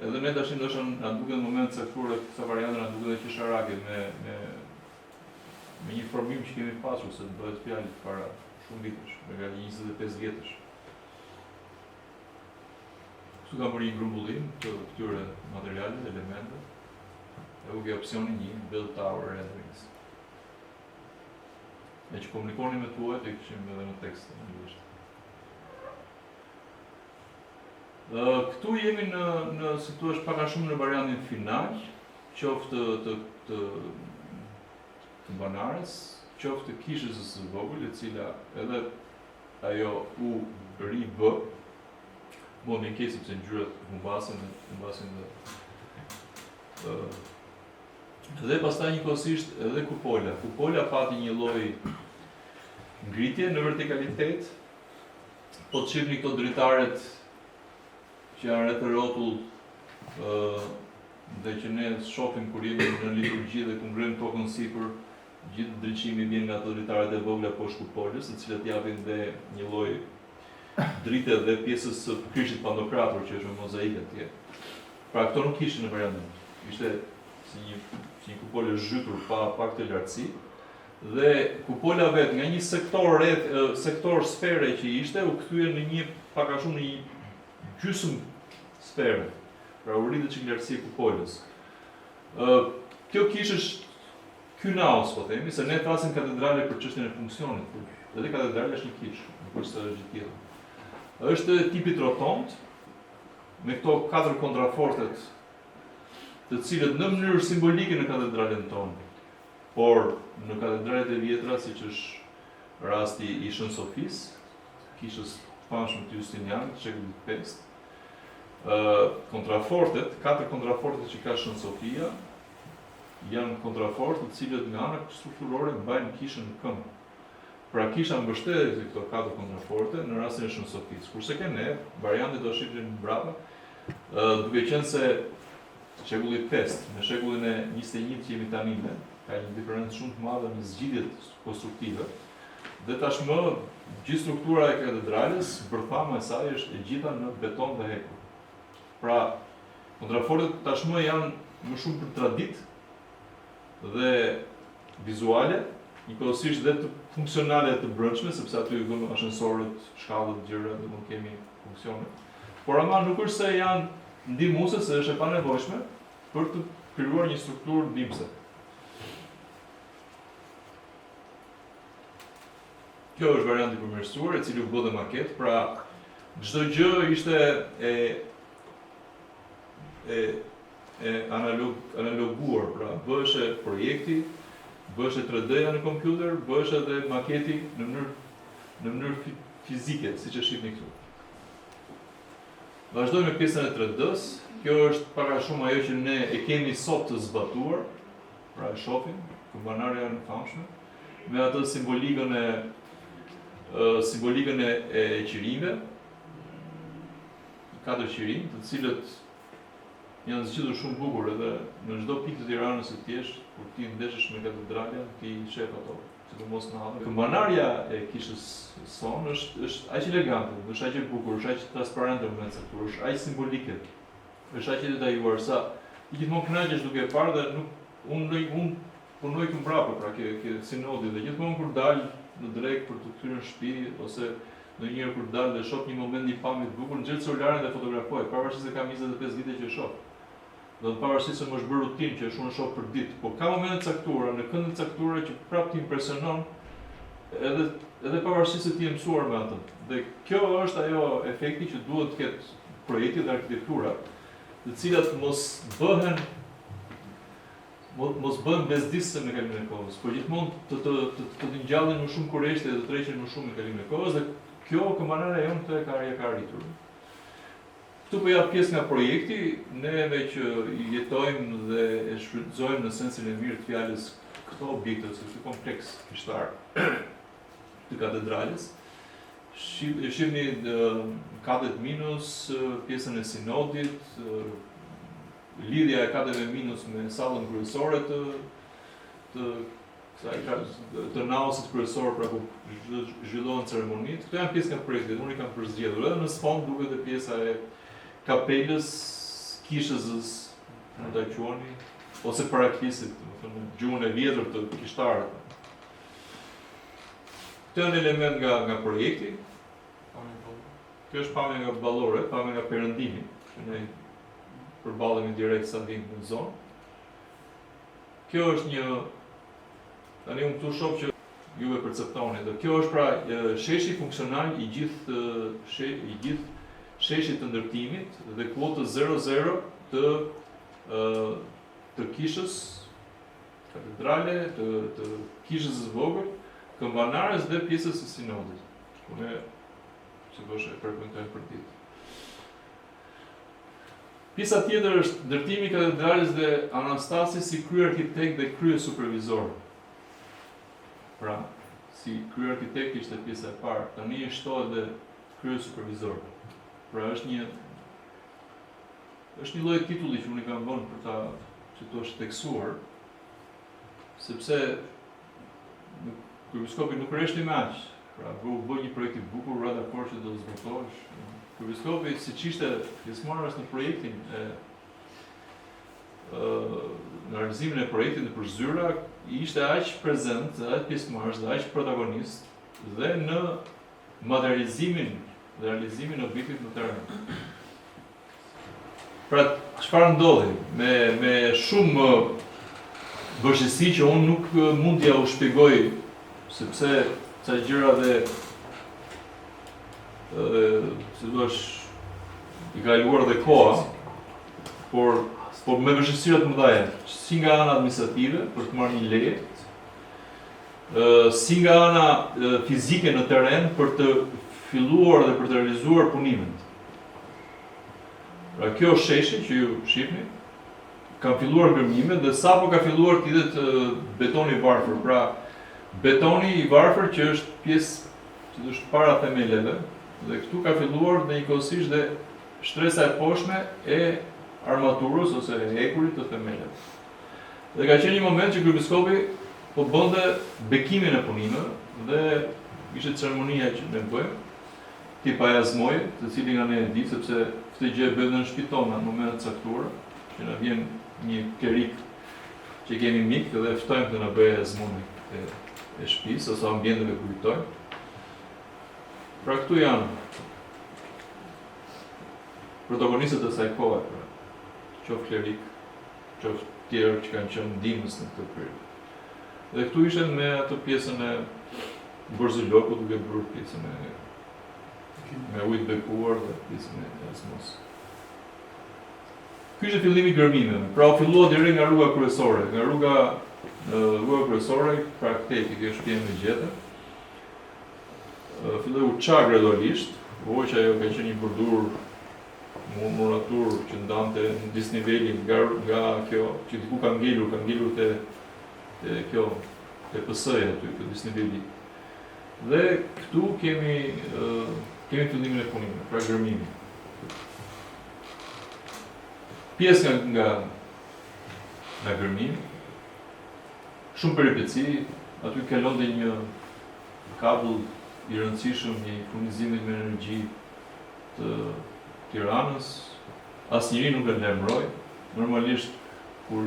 Edhe ne tash ndoshta na duket në moment caktuar këto variante na duket që sharake me një formim që kemi pasur se bëhet fjalë para shumë vitesh, nga 25 vjetësh. Kështu kam bërë një grumbullim të këtyre materialeve, elemente, e u ke opsioni 1, Build Tower Renderings. E që komunikoni me tuajt e këshim edhe në tekst në anglisht. Këtu jemi në si tu është paka shumë në variantin final, qoftë të banarës, qoftë të kishës së vogël, e cila edhe ajo u ri bë, mo me kesi pëse ngjyrat humbasin dhe pastaj njëkohësisht edhe kupola. Kupola pati një lloj ngritje në vertikalitet, po të shihni këto dritaret që janë rreth rrotull, dhe që ne shohim kur jemi në liturgji dhe ku ngrim tokën sipër, gjithë ndriçimi vjen nga ato dritaret e vogla poshtë kupolës, të cilat japin dhe një lloj drite dhe pjesës së kryshit pandokratur që është me mozaikë atje. Pra këto nuk ishin në variantin. Ishte si një kupolë zhytur pa këtë lartësi. Dhe kupola vet nga një sektor sfere që ishte u kthye në një pak a shumë në një gjysmë sfere. Pra u rritet çik lartësia e kupolës. Kjo kishë është kynaos, po themi, se ne flasim katedrale për çështjen e funksionit. Edhe katedrale është një kishë, nuk është gjë tjetër. Është tipit rotond, me këto 4 kontrafortet, të cilët në mënyrë simbolike në katedralen tonë, por në katedralet e vjetra, siç është rasti i Shën Sofisë, kishës famshme të Justinianit, shekullit 5, kontrafortet, 4 kontrafortet që ka Shën Sofia, janë kontrafortet të cilët nga ana strukturore mbajnë kishën në këmbë. Pra kisha mbështetet këto 4 kontraforte në rastin e Shën Sofisë. Kurse ke ne, variantet do shifrin mbrapa, duke qenë se shekulli 5, në shekullin e 21 që jemi tani ne, ka një diferencë shumë të madhe në zgjidhjet konstruktive. Dhe tashmë gjithë struktura e katedrales, bërthama e saj është e gjitha në beton dhe hekur. Pra, kontrafortet tashmë janë më shumë për traditë dhe vizuale, njëkohësisht dhe të funksionale të brendshme, sepse aty i vëmë ashensorët, shkallët, gjëra, dhe mund kemi funksione. Por ama nuk është se janë ndihmuese, se është e panevojshme për të krijuar një strukturë ndihmëse. Kjo është varianti përmirësuar, i cili u bë dhe maket, pra çdo gjë ishte analoguar, pra bëheshe projekti, bëheshe 3D-ja në kompjuter, bëheshe edhe maketi në mënyrë fizike, siç e shihni këtu. Vazhdojmë me pjesën e 3D-s. Kjo është pak a shumë ajo që ne e kemi sot të zbatuar, pra e shohim, kumbanarja në famshme, me atë simbolikën e qirimeve, 4 qirim, të cilët janë zgjitur shumë bukur edhe në çdo pikë të Tiranës së thjesht, kur ti ndeshesh me katedralen, ti shef ato, sidomos në hallë. Kumbanarja e kishës son është aq elegante, është aq e bukur, është aq transparente në moment caktuar, është aq simbolike. Është aq e detajuar sa ti gjithmonë kënaqesh duke e parë dhe unë punoj këtu mbrapa, pra ke sinodi dhe gjithmonë kur dal në drek për të kthyer në shtëpi ose ndonjëherë kur dal dhe shoh një moment një pamje të bukur, nxjerr celularin dhe fotografoj, pavarësisht se kam 25 vite që e shoh. Do të pavarësisht se më është bërë rutinë që unë shoh për ditë, por ka momente caktuara, në kënde caktuara që prapë të impresionon, edhe pavarësisht se ti je mësuar me atë. Dhe kjo është ajo efekti që duhet të ketë projekti dhe arkitektura, të cilat mos bëhen mos bëhen bezdisë me kalimin e kohës, por gjithmonë të ngjallin më shumë kurreshte dhe të tërheqin më shumë me kalimin e kohës, dhe kjo këmbënara jonë ka arritur. Këtu po jap pjesë nga projekti, neve që jetojmë dhe e shfrytëzojmë në sensin e mirë të fjalës këto objekte ose këtë kompleks kishtar të katedrales. Shihni katet minus, pjesën e sinodit, lidhja e kateve minus me sallën kryesore të naosit kryesor, pra ku zhvillohen ceremonitë. Këto janë pjesë nga projekti, unë i kam përzgjedhur. Edhe në sfond duket edhe pjesa e kapelës, kishëzës, mund ta quani, ose paraklisit, domethënë gjuhën e vjetër të kishtarët. Këtë janë element nga projekti. Kjo është pamja nga ballore, pamja nga perëndimi, që ne përballemi direkt sa vim në zonë. Kjo është një, tani unë këtu shoh që juve perceptoni, dhe kjo është pra sheshi funksional i gjithë sheshit të ndërtimit dhe kuota 00 të kishës katedrale, të kishës së vogël, këmbanares dhe pjesës së sinodit. Ne sigurisht e përkujtojmë për ditë. Pjesa tjetër është ndërtimi i katedrales dhe Anastasi si kryearkitekt dhe kryesupervizor. Pra, si kryearkitekt ishte pjesa e parë, tani shtohet dhe kryesupervizor. Pra është një lloj titulli që unë i kam vënë për ta që to është teksuar, sepse kryebiskopi nuk rreshti me aq. Pra, bëj një projekt i bukur, ra dakord që do të zbatosh. Kryebiskopi, siç ishte pjesëmarrës në projektin në realizimin e projektit në përzyra, ishte aq prezent, aq pjesëmarrës dhe aq protagonist dhe në materializimin dhe realizimin e objektit në terren. Pra, çfarë ndodhi? Me shumë vështirësi që unë nuk mund t'ja u shpjegoj, sepse ca gjëra dhe si duash i kaluar dhe koha, por me vështirësirat më dhaja, si nga ana administrative për të marrë një leje, si nga ana fizike në terren për të filluar dhe për të realizuar punimet. Pra kjo është sheshi që ju shihni, kam filluar ngërmimet dhe sapo ka filluar të idhet betoni i varfër. Pra betoni i varfër që është pjesë që është para themeleve, dhe këtu ka filluar në njëkohësisht dhe shtresa e poshtme e armaturës ose e hekurit të themeleve. Dhe ka qenë një moment që kryebiskopi po bënte bekimin e punimeve dhe ishte ceremonia që ne bëjmë, ti pajazmoj, të cilin nga ne e di, sepse këtë gjë e bëjmë në shtëpi tona në momentet e caktuara, që na vjen një klerik që kemi mik dhe ftojmë të na bëjë azmoni e shtëpisë ose ambienteve ku jetojmë. Pra këtu janë protagonistët e saj kohe, pra, qoftë klerik, qoftë tjerë që kanë qenë ndihmës në këtë periudhë. Dhe këtu ishen me atë pjesën e Borzulokut, duke bërë pjesën me ujë të bekuar dhe pjesën e azmos. Ky ishte fillimi i gërmimeve. Pra u fillua direkt nga rruga kryesore, pra kteki, kjo shtëpia me gjete. Filloi u ça gradualisht, voqa ajo ka qenë një përdur muratur që ndante në disnivelin nga kjo që diku ka ngelur te kjo te PS-ja aty te disniveli. Dhe këtu kemi fillimin e punimit, pra gërmimin. Pjesë nga gërmimi, shumë peripeci, aty kalonte një kabull i rëndësishëm një furnizimit me energji të Tiranës, asnjëri nuk e lajmëroi. Normalisht kur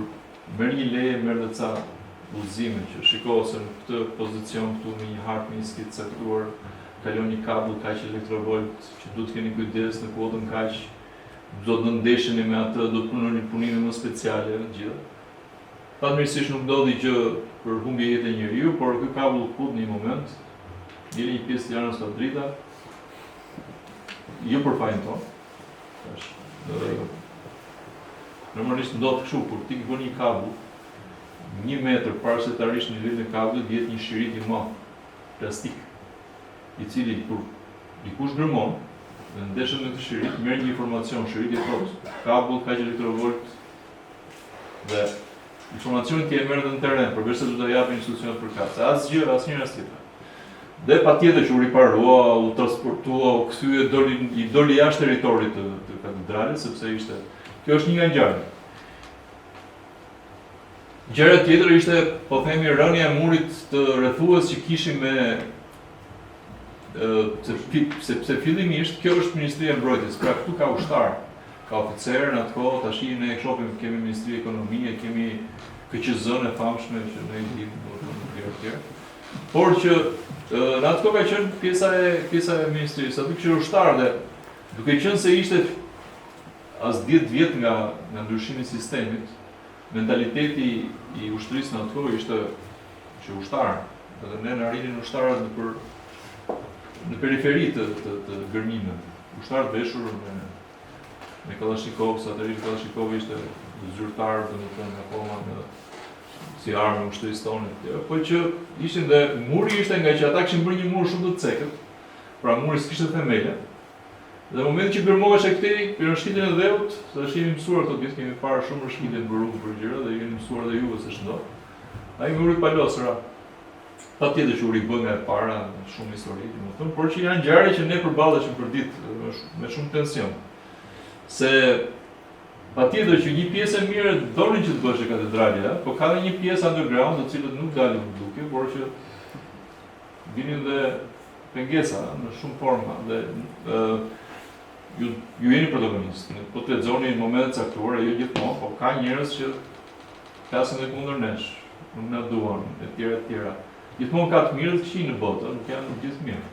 merr një leje, merr edhe ca udhëzime që shikohet se në këtë pozicion këtu me një hartë me një skicë caktuar, kalon një kabull kaq elektrovolt që duhet të keni kujdes në kuotën kaq, do të ndesheni me atë, do të punoni punime më speciale gjithë. Fatmirësisht nuk ndodhi gjë për humbje jetë e njeriu, por ky kabull kut në një moment njëri një pjesë të Tiranës ka drita, jo për fajin tonë. Normalisht ndodh kështu, kur ti bën një kabull 1 metër parasetarisht nivelin e kablit vjet një shirit i madh plastik, i cili kur dikush gërmon dhe ndeshet me këtë shirit, merr një informacion, shirit i thotë, kabull kaq elektrovolt dhe informacionin që e merr në terren, përveç se do ta japë institucionet përkatëse, asgjë, asnjëra tjetër. Dhe patjetër që u riparua, u transportua, u kthye, doli jashtë territorit të katedrales, sepse ishte. Kjo është një nga ngjarjet. Gjëra tjetër ishte, po themi, rënia e murit të rrethues që kishim me sepse fillimisht kjo është Ministria e Mbrojtjes, pra këtu ka ushtar, ka oficerë në atë kohë, tash ne shohim kemi Ministri e Ekonomisë, kemi KQZ-n e famshme që ne i dimë por që në atë kohë ka qenë pjesa e ministrisë, aty kishte ushtar dhe duke qenë se ishte as 10 vjet nga ndryshimi i sistemit, mentaliteti i ushtrisë në atë kohë ishte që ushtar, edhe ne na rrinin ushtarët në periferi të gërmimeve. Ushtar të veshur me Kalashnikov, sa atëherë Kalashnikov ishte zyrtar, domethënë akoma si armë ushtrisë tonë, po që ishin dhe muri ishte nga që ata kishin bërë një mur shumë të cekët, pra muri s'kishte themele. Dhe në momentin që gërmohesh e këtij, rëshkitjen e dheut, se është jemi mësuar këto ditë, kemi parë shumë rëshkitje në rrugë për gjëra dhe jemi mësuar dhe juve se ç'ndodh. Ai muri palosura. Patjetër që u ribë nga e para, shumë histori, domethënë, por që janë ngjarje që ne përballeshim për ditë me shumë tension. Se patjetër që një pjesë e mirë donin që të bëhej katedrale, po ka edhe një pjesë underground, të cilët nuk dalin në duke, por që vinin dhe pengesa në shumë forma dhe ju jeni protagonistë. Po të lexoni në momente të caktuara, jo gjithmonë, po ka njerëz që flasin dhe kundër nesh, nuk na duan, etj. Gjithmonë ka të mirë të këqij në botë, nuk janë gjithë mirë.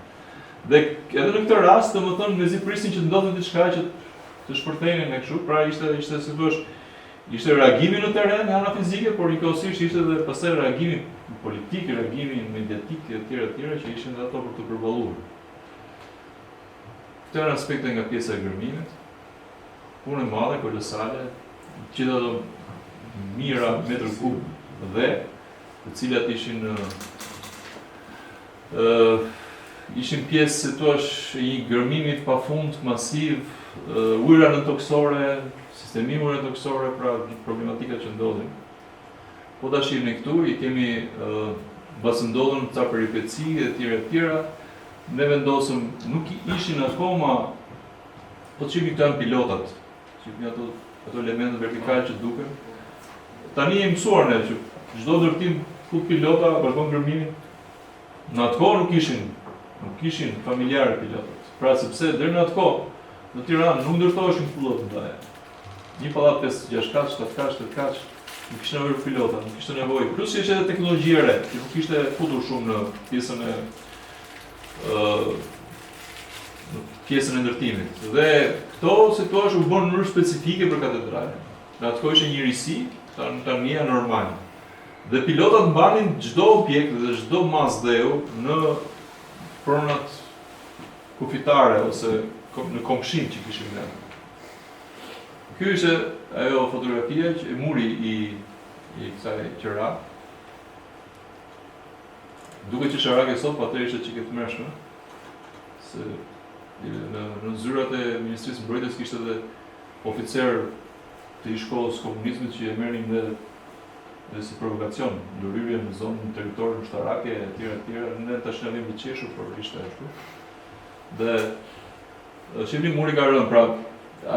Dhe edhe në këtë rast, domethënë, mezi prisin që ndodhte diçka që të shpërthenin me kështu, pra ishte si thua, ishte reagimi në terren nga ana fizike, por njëkohësisht ishte edhe pastaj reagimi politik, reagimi mediatik etj. Që ishin dhe ato për të përballuar. Këto janë aspekte nga pjesa e gërmimit, punë e madhe, kolosale, që ato mijëra metër kub dhe të cilat ishin pjesë, si thua, një gërmimi të pafund, masiv, ujëra nëntoksore, sistemi ujëra nëntoksore, pra problematika që ndodhin. Po tash ne këtu i kemi mbas ndodhen ca peripeci etj. Ne vendosëm, nuk ishin akoma, po çimi këta pilotat, çimi ato elementet vertikale që duken. Tani jemi mësuar ne që çdo ndërtim fut pilota, vazhdon gërmimin. Në atë kohë nuk ishin familjarë pilotët. Pra sepse deri në atë kohë në Tiranë nuk ndërtoheshin pillotë të mëdha. Një pallat 5-6 kaç, 7 kaç, 8 kaç, nuk kishte nevojë për pilota, nuk kishte nevojë. Plus ishte edhe teknologji e re, që nuk kishte futur shumë në pjesën e ndërtimit. Dhe këto situash u bën në mënyrë specifike për katedralen. Në atë kohë ishte një risi, tani janë normal. Dhe pilotat mbanin çdo objekt dhe çdo mas dheu në pronat kufitare ose në komshin që kishim ne. Ky ishte ajo fotografia që muri i kësaj qira. Duke që Sharake sot, po atëherë ishte çike të mërshme. Se në zyrat e Ministrisë së Mbrojtjes kishte edhe oficer të shkollës komunizmit që e merrnin dhe si provokacion, ndërhyrje në zonë në territorin ushtarake etj. Ne tash ne vim të qeshur, por ishte ashtu. Dhe shihni muri ka rënë, pra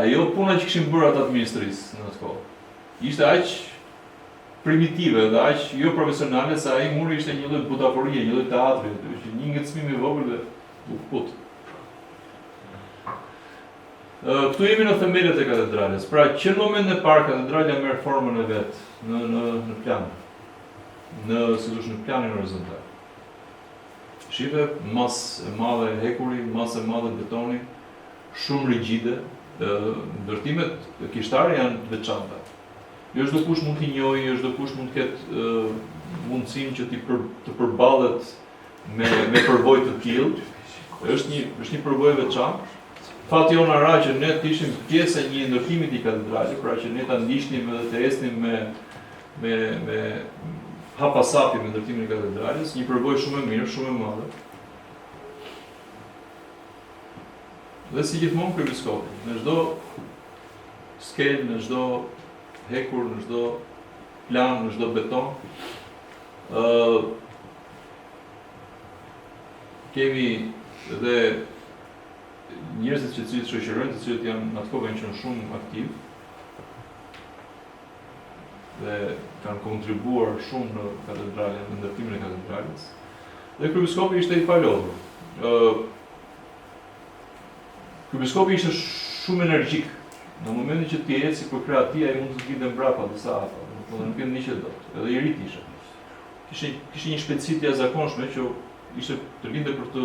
ajo puna që kishin bërë ata të ministrisë në atë kohë. Ishte aq primitive dhe aq jo profesionale se ai muri ishte një lloj butaforie, një lloj teatri, një ngecmim i vogël dhe u kput. Këtu jemi në themelet e katedrales. Pra që në moment e parë katedralja merr formën e vet në plan. Në planin horizontal. Shive masë e madhe hekuri, masë e madhe betoni, shumë rigjide, ndërtimet kishtare janë të veçanta. Jo çdo kush mund t'i njohë, jo çdo kush mund të ketë mundësinë që të përballet me përvojë të tillë. Është një përvojë e veçantë. Fati jonë ara që ne ishim pjesë e një ndërtimi të katedralit, pra që ne ta ndiqnim dhe të ecnim me hapasapi me ndërtimin e katedrales, një përbojë shumë e mirë, shumë e madhe. Dhe si gjithmonë kryebiskopi, në çdo skel, në çdo hekur, në çdo plan, në çdo beton, kemi edhe njerëzit që cilët shoqërojnë, të cilët janë në atë kohë kanë qenë shumë aktiv dhe kanë kontribuar shumë në katedrale, në ndërtimin e katedrales. Dhe kryebiskopi ishte i palodhur. Kryebiskopi ishte shumë energjik. Në momentin që ti eci për krah atij, ai mund të vinte mbrapa disa hapa, por nuk e ndiqte dot. Edhe i rit ishte. Kishte një shpejtësi të jashtëzakonshme që ishte të vinte për të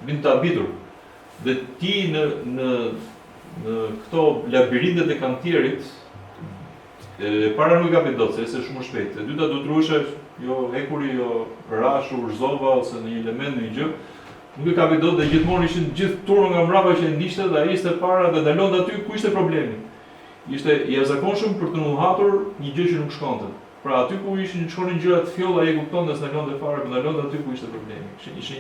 vinte të habitur. Dhe ti në këto labirintet e kantierit, para nuk ka dot, se është shumë shpejt. E dyta do të ruhesh, jo hekuri, jo rashu, urzova ose në një element në një gjë. Nuk e ka dot dhe gjithmonë ishin gjithë turma nga mbrapa që e ndiqte dhe ai ishte para dhe dalon aty ku ishte problemi. Ishte i jashtëzakonshëm për të nuhatur një gjë që nuk shkonte. Pra aty ku shkonin gjëra të fjolla, ai kuptonte se ndalonte fare, ndalonte aty ku ishte problemi. Ishte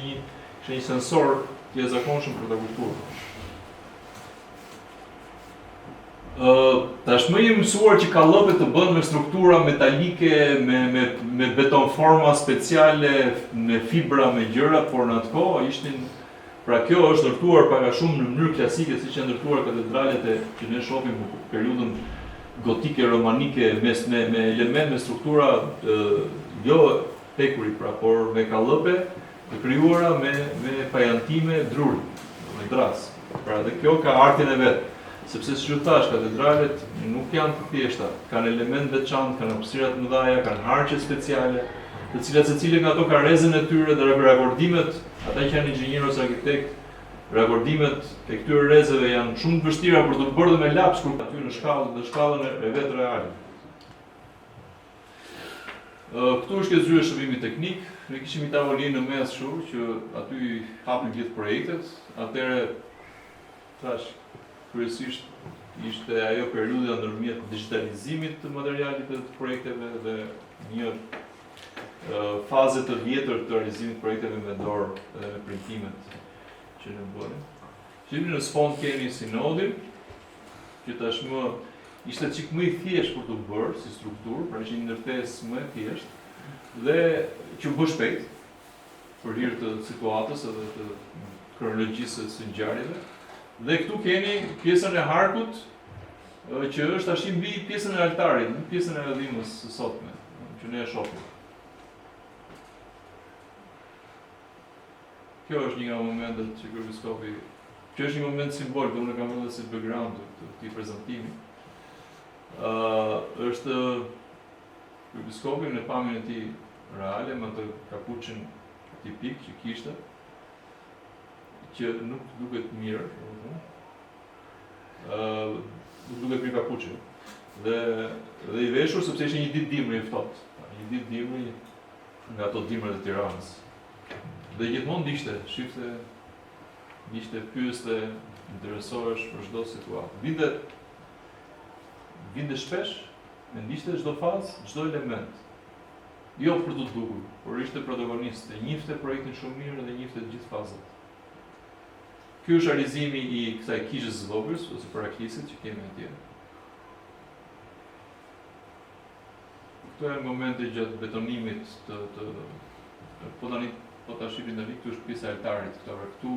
një sensor të jashtëzakonshëm për ta kuptuar. Tashmë jemi mësuar që kallëpet të bëhen me struktura metalike, me betonforma speciale, me fibra, me gjëra, por në atë kohë ishin, pra kjo është ndërtuar pak a shumë në mënyrë klasike, siç janë ndërtuar katedralet që ne shohim në periudhën gotike, romanike, me element, me struktura jo hekuri, pra, por me kallëpe të krijuara me pajantime druri, me dras. Pra dhe kjo ka artin e vet. Sepse si që thash, katedralet nuk janë të thjeshta, kanë element veçantë, kanë hapësira të mëdha, kanë harqe speciale, të cilat secili nga ato ka rrezën e tyre dhe rakordimet, ata që janë inxhinierë ose arkitekt, rakordimet e këtyre rrezëve janë shumë të vështira për të bërë dhe me laps kur aty në shkallën e vetë reale. Këtu është kjo zyrë shërbimi teknik, ne kishim një tavolinë në mes kështu që aty hapim gjithë projektet, atëherë thash kryesisht ishte ajo periudha ndërmjet digitalizimit të materialit të projekteve dhe një faze të vjetër të realizimit të projekteve me dorë dhe me printimet që ne bënim. Në sfond kemi sinodin, që tashmë ishte çik më i thjeshtë për të bërë si strukturë, pra ishte një ndërtesë më e thjeshtë dhe që bë shpejt për hir të situatës edhe të kronologjisë së ngjarjeve. Dhe këtu keni pjesën e harkut, që është tash mbi pjesën e altarit, në pjesën e edhimës së sotme, që ne e shohim. Kjo është një nga momentet që kryebiskopi, kjo është një moment simbolik, unë e kam edhe si background të këtij prezantimi. Është kryebiskopi në pamjen e tij reale, me atë kapuçin tipik që kishte, që nuk duket mirë, nuk duket mirë kapuçi. Dhe i veshur sepse ishte një ditë dimri i ftohtë, një ditë dimri nga ato dimrat e Tiranës. Dhe gjithmonë ndiqte, shifte, pyeste, interesohesh për çdo situatë. Vinte shpesh, me ndiqte çdo fazë, çdo element. Jo për të dukur, por ishte protagonist, e njihte projektin shumë mirë dhe njihte të gjithë fazat. Ky është realizimi i kësaj kishës vogël ose parakisit që kemi atje. Këto janë momente gjatë betonimit po ta shihni tani, këtu është pjesa e altarit, këtu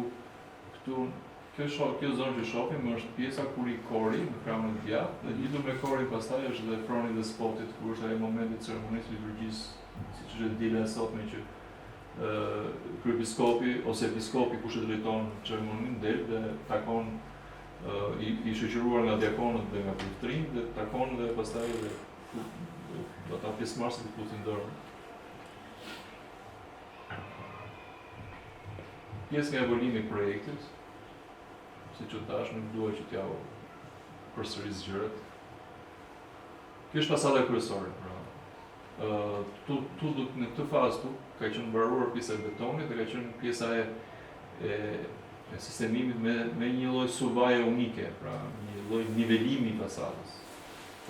kjo zonë që shohim është pjesa kur i kori në kramën e djathtë dhe lidhur me korin pastaj është dhe froni dhe spotit kur është ai momenti i ceremonisë liturgjisë, siç është dila e sotme që kryebiskopi ose episkopi kush e drejton ceremoninë del dhe takon i shoqëruar nga diakonët dhe nga priftërinjt dhe takon dhe pastaj ata pjesëmarrësit i futin dorën. Pjesë nga evolimi i projektit, siç u thash, nuk dua që t'ja përsëris gjërat. Kjo është fasada kryesore, pra. Në këtë fazë ka qenë mbaruar pjesa e betonit dhe ka qenë pjesa e sistemimit me një lloj suvaje unike, pra një lloj nivelimi i fasadës.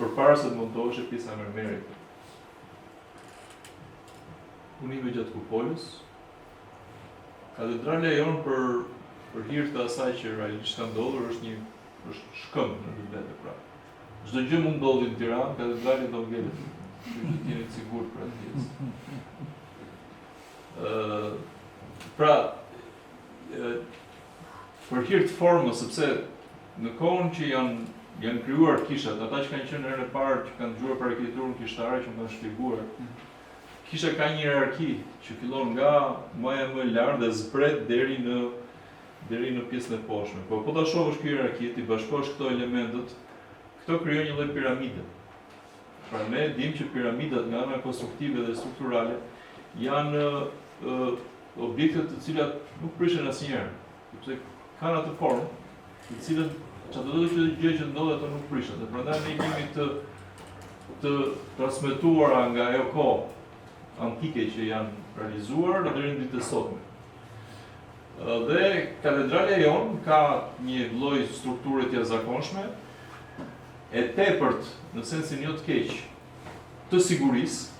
Përpara se të montohej pjesa e mermerit. punime gjatë kupolës. Katedrale jonë për hir të asaj që realisht ka ndodhur është shkëmbë në vetë pra. Çdo gjë mund ndodhi në Tiranë, katedrali do ngjelet. Kështu që jeni të sigurt për atë pjesë. Pra, për hir të formës, sepse në kohën që janë krijuar kishat, ata që kanë qenë herën e parë që kanë dëgjuar për arkitekturën kishtare që më kanë shpjeguar, kisha ka një hierarki që fillon nga maja më e lartë dhe zbret deri në pjesën e poshtme. Po ta shohësh këtë hierarki, ti bashkosh këto elementët, këto krijojnë një lloj piramide. Pra ne dimë që piramidat nga ana konstruktive dhe strukturale janë objekte të cilat nuk prishen asnjëherë, sepse kanë atë formë, të cilën çdo gjë që ndodhet ato nuk prishet. Dhe prandaj ne jemi të transmetuara nga ajo kohë antike që janë realizuar deri në ditët e sotme. Dhe katedrale jonë ka një lloj strukture të jashtëzakonshme, e tepërt në sensin jo të keq të sigurisë,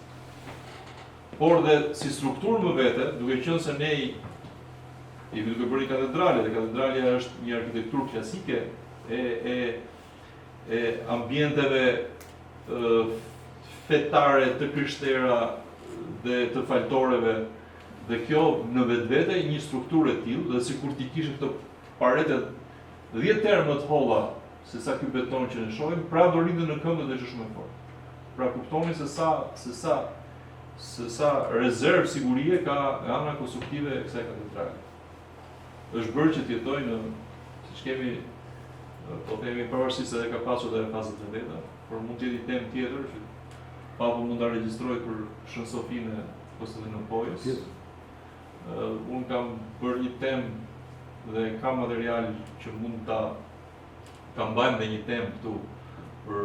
por dhe si strukturë më vete, duke qenë se ne i duke bërë katedrale, dhe katedralja është një arkitekturë klasike e ambienteve fetare të krishtera dhe të faltoreve, dhe kjo në vetvete një strukturë e tillë, dhe sikur ti kishe këto paretet 10 herë më të holla se sa ky beton që ne shohim, pra do rritet në këmbë dhe është shumë e fortë. Pra kuptoni se sa rezervë sigurie ka ana konstruktive e kësaj katedrale. Është bërë që të jetojë siç kemi, po themi pavarësisht se ka pasur edhe fazat e veta, por mund të jetë një temë tjetër që papu mund ta regjistrojë për Shën Sofinë e Konstantinopolës. Unë kam bërë një temë dhe kam material që mund ta mbajmë dhe një temë këtu për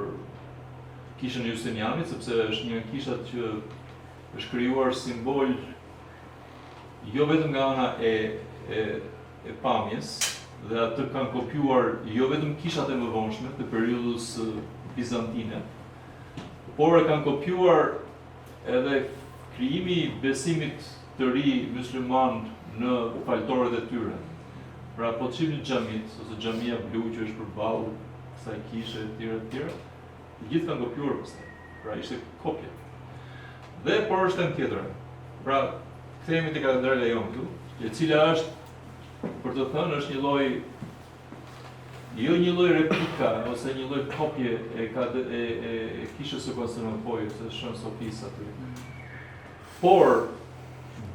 kishën e Justinianit, sepse është një kishat që është krijuar simbol jo vetëm nga ana e pamjes, dhe atë kanë kopjuar jo vetëm kishat e mëvonshme të periudhës bizantine, por e kanë kopjuar edhe krijimi i besimit të ri mysliman në faltorët e tyre. Pra po të shihni xhamit, ose xhamia blu që është përballë kësaj kishe etj, të gjithë kanë kopjuar pastaj. Pra ishte kopje. Dhe por është temë tjetër. Pra kthehemi te katedrala jonë këtu, e cila është, për të thënë, është jo një lloj replika ose një lloj kopje e kishës së Konstantinopolës, së Shën Sofisë aty. Por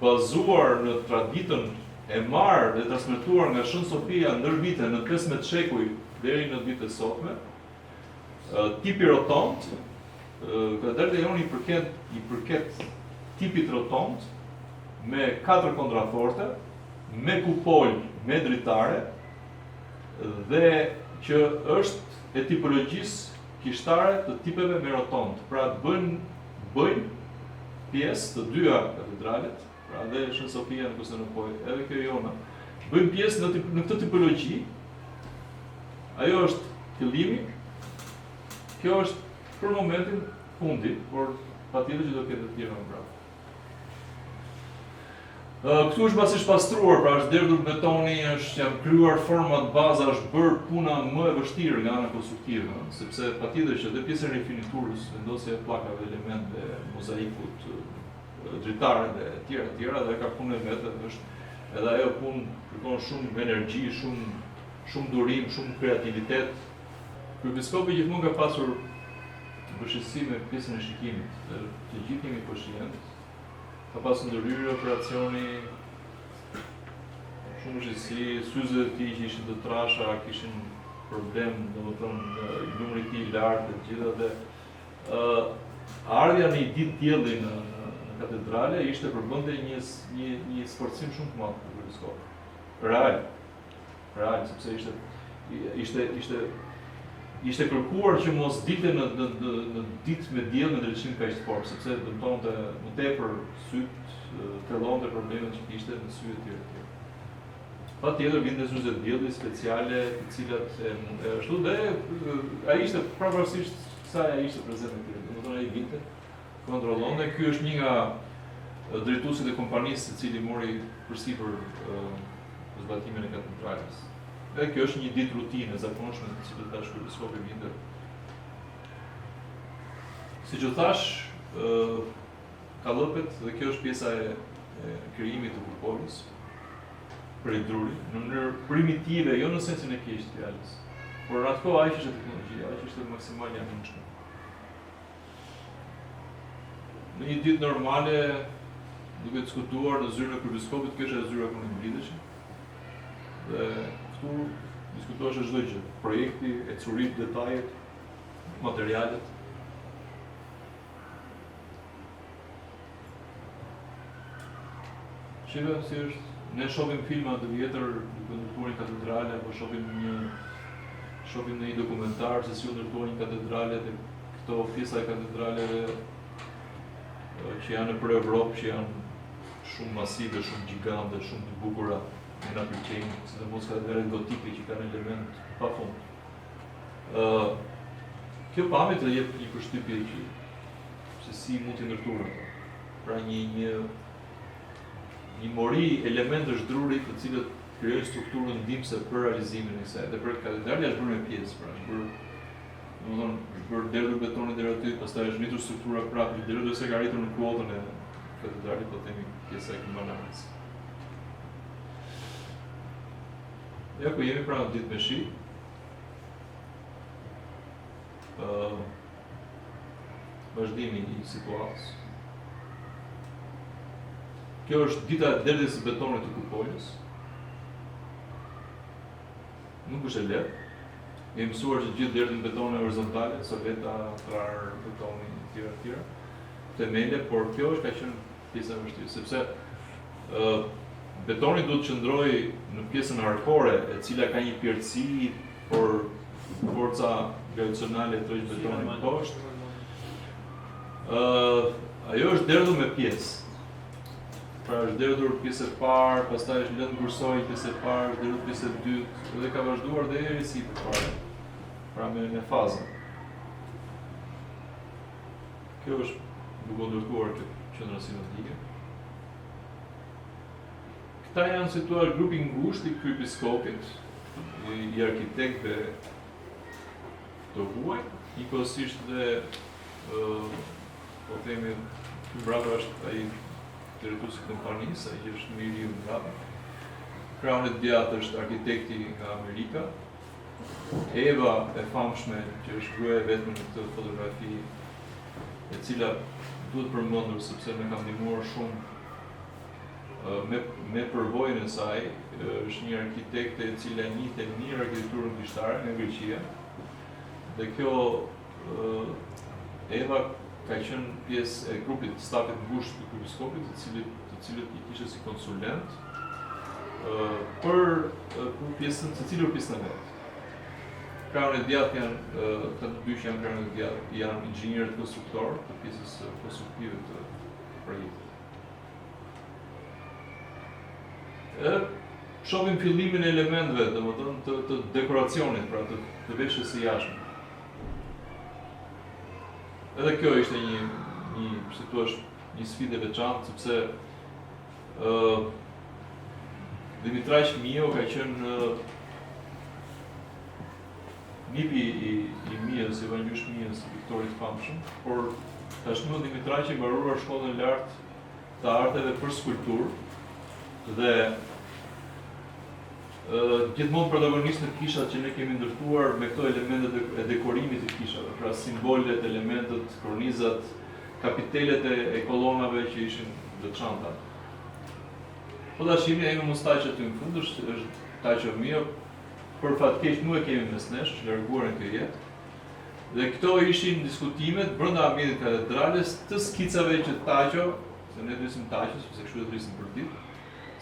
bazuar në traditën e marrë dhe transmetuar nga Shën Sofia ndër vite në 15 shekuj deri në ditët e sotme, tipi rotond, katedrala jonë i përket tipit rotond me 4 kontraforte, me kupol, me dritare, dhe që është e tipologjisë kishtare të tipeve me rotond. Pra bëjnë pjesë të dyja katedralet, pra dhe Shën Sofia në Konstantinopolë, edhe kjo jona, bëjnë pjesë në këtë tipologji. Ajo është fillimi, kjo është për momentin fundi, por patjetër që do ketë të tjera më brapa. Këtu është pasi është pastruar, pra është derdhur betoni, janë krijuar format baza, është bërë puna më e vështirë nga ana konstruktive, sepse patjetër që dhe pjesa e rifiniturës, vendosja e pllakave, elementeve, mozaikut, dritare dhe tjera, dhe ka punë e vetë, është edhe ajo punë kërkon shumë energji, shumë durim, shumë kreativitet. Kryepiskopi gjithmonë ka pasur bëshësi me pjesën e shikimit, dhe të gjithë jemi koshient. Ka pasur ndërhyrje operacioni, shumë shqetësi, syzet e tij që ishin të trasha, kishin problem, domethënë numri i tij i lartë të gjitha, dhe ardha në një ditë dielli në katedrale ishte përbënte një sforcim shumë të madh për kryepiskopin. Real, sepse ishte kërkuar që mos dilte në ditë me diell me drejtësim kaq të fortë, sepse dëmtonte më tepër syt, tellonte problemet që kishte në sy e tjerë. Patjetër vinte syze dielli speciale, të cilat ashtu dhe ai ishte pavarësisht kësaj ai ishte prezant aty. Domethënë ai vinte, kontrollonte. Ky është një nga drejtuesit e kompanisë i cili mori përsipër zbatimin e katedrales. Dhe kjo është një ditë rutinë e zakonshme të cilën tash kryebiskopi vinte. Siç u thash, kallëpet dhe kjo është pjesa e krijimit të kupolis për drurin, në mënyrë primitive, jo në sensin e keq të fjalës. Por atë kohë aq ishte teknologjia, aq ishte maksimale e mundshme. Në një ditë normale, duke diskutuar në zyrën e kryebiskopit, kjo është zyra ku ne mblidheshim. Dhe këtu diskutohej çdo gjë, projekti, ecurit, detajet, materialet. Shqipe, si është, ne shohim filma të vjetër duke ndërtuar një katedrale, apo shohim në një dokumentar se si u ndërtuar një katedrale dhe këto pjesa e katedraleve që janë nëpër Evropë, që janë shumë masive, shumë gjigante, shumë të bukura, ne na pëlqejnë, sidomos katedralet gotike që kanë element pafund. Kjo pamje të jep një përshtypje që se si mund të ndërtuar ato. Pra një mori elementësh drurit të cilët krijojnë strukturën ndihmëse për realizimin e kësaj. Dhe për katedrale është bërë me pjesë, pra është bërë derdhur betoni deri aty, pastaj është nitur struktura prapë, deri se ka arritur në kuotën e katedralit, po themi pjesa e këmbanares. Ja ku jemi pra në ditë me shi. Vazhdimi i situatës. Kjo është dita e derdhjes së betonit të kupolës. Nuk është e lehtë. Kemi mësuar që gjithë derdhjen betone horizontale, soleta, trar, betoni, etj. Themele, por kjo është ka qenë pjesa e vështirë, sepse betoni duhet të qëndrojë në pjesën arkore, e cila ka një pjerësi, por forca gravitacionale e tërheq betonin poshtë. Ajo është derdhur me pjesë. Pra është derdhur pjesë e parë, pastaj është lënë ngursoj pjesë e parë, është derdhur pjesë e dytë, dhe ka vazhduar deri sipër fare. Pra me fazën. Kjo është duke ndërtuar qendra sinodike. Këta janë situar grupi ngushtë i kryebiskopit, i arkitektëve të huaj, njëkohësisht dhe po themi brava është ai drejtuesi i kompanisë, ai është Miriu Ngata. Krahun e djathtë është arkitekti nga Amerika. Eva e famshme, që është gruaja e vetme në këtë fotografi, e cila duhet përmendur sepse më ka ndihmuar shumë me përvojën e saj, është një arkitekte e cila njihte mirë arkitekturën gishtaare nga Greqia. Dhe kjo Eva ka qenë pjesë e grupit stafit ngushtë të kryebiskopit, të cilët i kishte si konsulent për pjesën secilur pjesën e vet. Krahun e djathtë janë këta të dy që janë krahun e djathtë, janë inxhinierët konstruktorë të pjesës konstruktive të projektit. Shohim fillimin e elementëve, domethënë të dekoracionit, pra të veshjes së jashtme. Edhe kjo ishte një sfidë e veçantë, sepse Dimitraj Mio ka qenë nipi i Mijës, Evangjysh Mijës, Viktorit famshëm, por tashmë Dimitraj që mbaruar shkollën e lartë të arteve për skulpturë dhe gjithmonë protagonist në kishat që ne kemi ndërtuar me këto elementet e dekorimit të kishave, pra simbolet, elementet, kornizat, kapitelet e kolonave që ishin veçanta. Po tashimi ai më mostaqë aty në fund është Taqo Mio, për fat keq nuk e kemi mes nesh, është larguar në këtë jetë. Dhe këto ishin diskutimet brenda ambientit katedrales të skicave që Taqo, se ne dysim Taqo, sepse kështu e thrisim për ditë,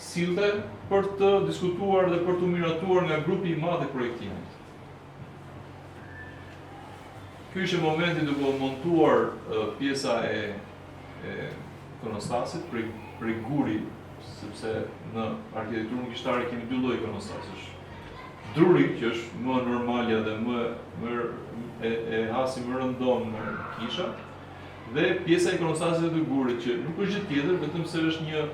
sillte për të diskutuar dhe për të miratuar nga grupi i madh i projektimit. Ky ishte momenti duke u montuar pjesa e ikonostasit prej guri, sepse në arkitekturën gishtare kemi dy lloje ikonostasësh. Druri, që është më normalja dhe më hasi më rëndon në kisha, Dhe pjesa e ikonostasit të gurit, që nuk është gjë tjetër, vetëm se është një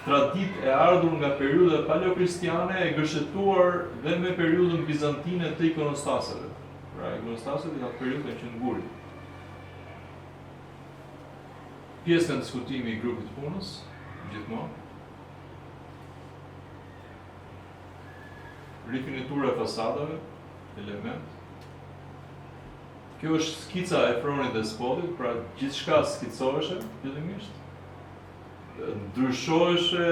traditë e ardhur nga periudha paleokristiane e gërshetuar dhe me periudhën bizantine të ikonostaseve. Pra, ikonostaset në atë periudhë kanë qenë guri. Pjesë në diskutimi i grupit punës, gjithmonë. Rifinitura e fasadave, element. Kjo është skica e Fronit dhe Spotit, pra gjithçka skicoheshe, fillimisht. Ndryshoheshe,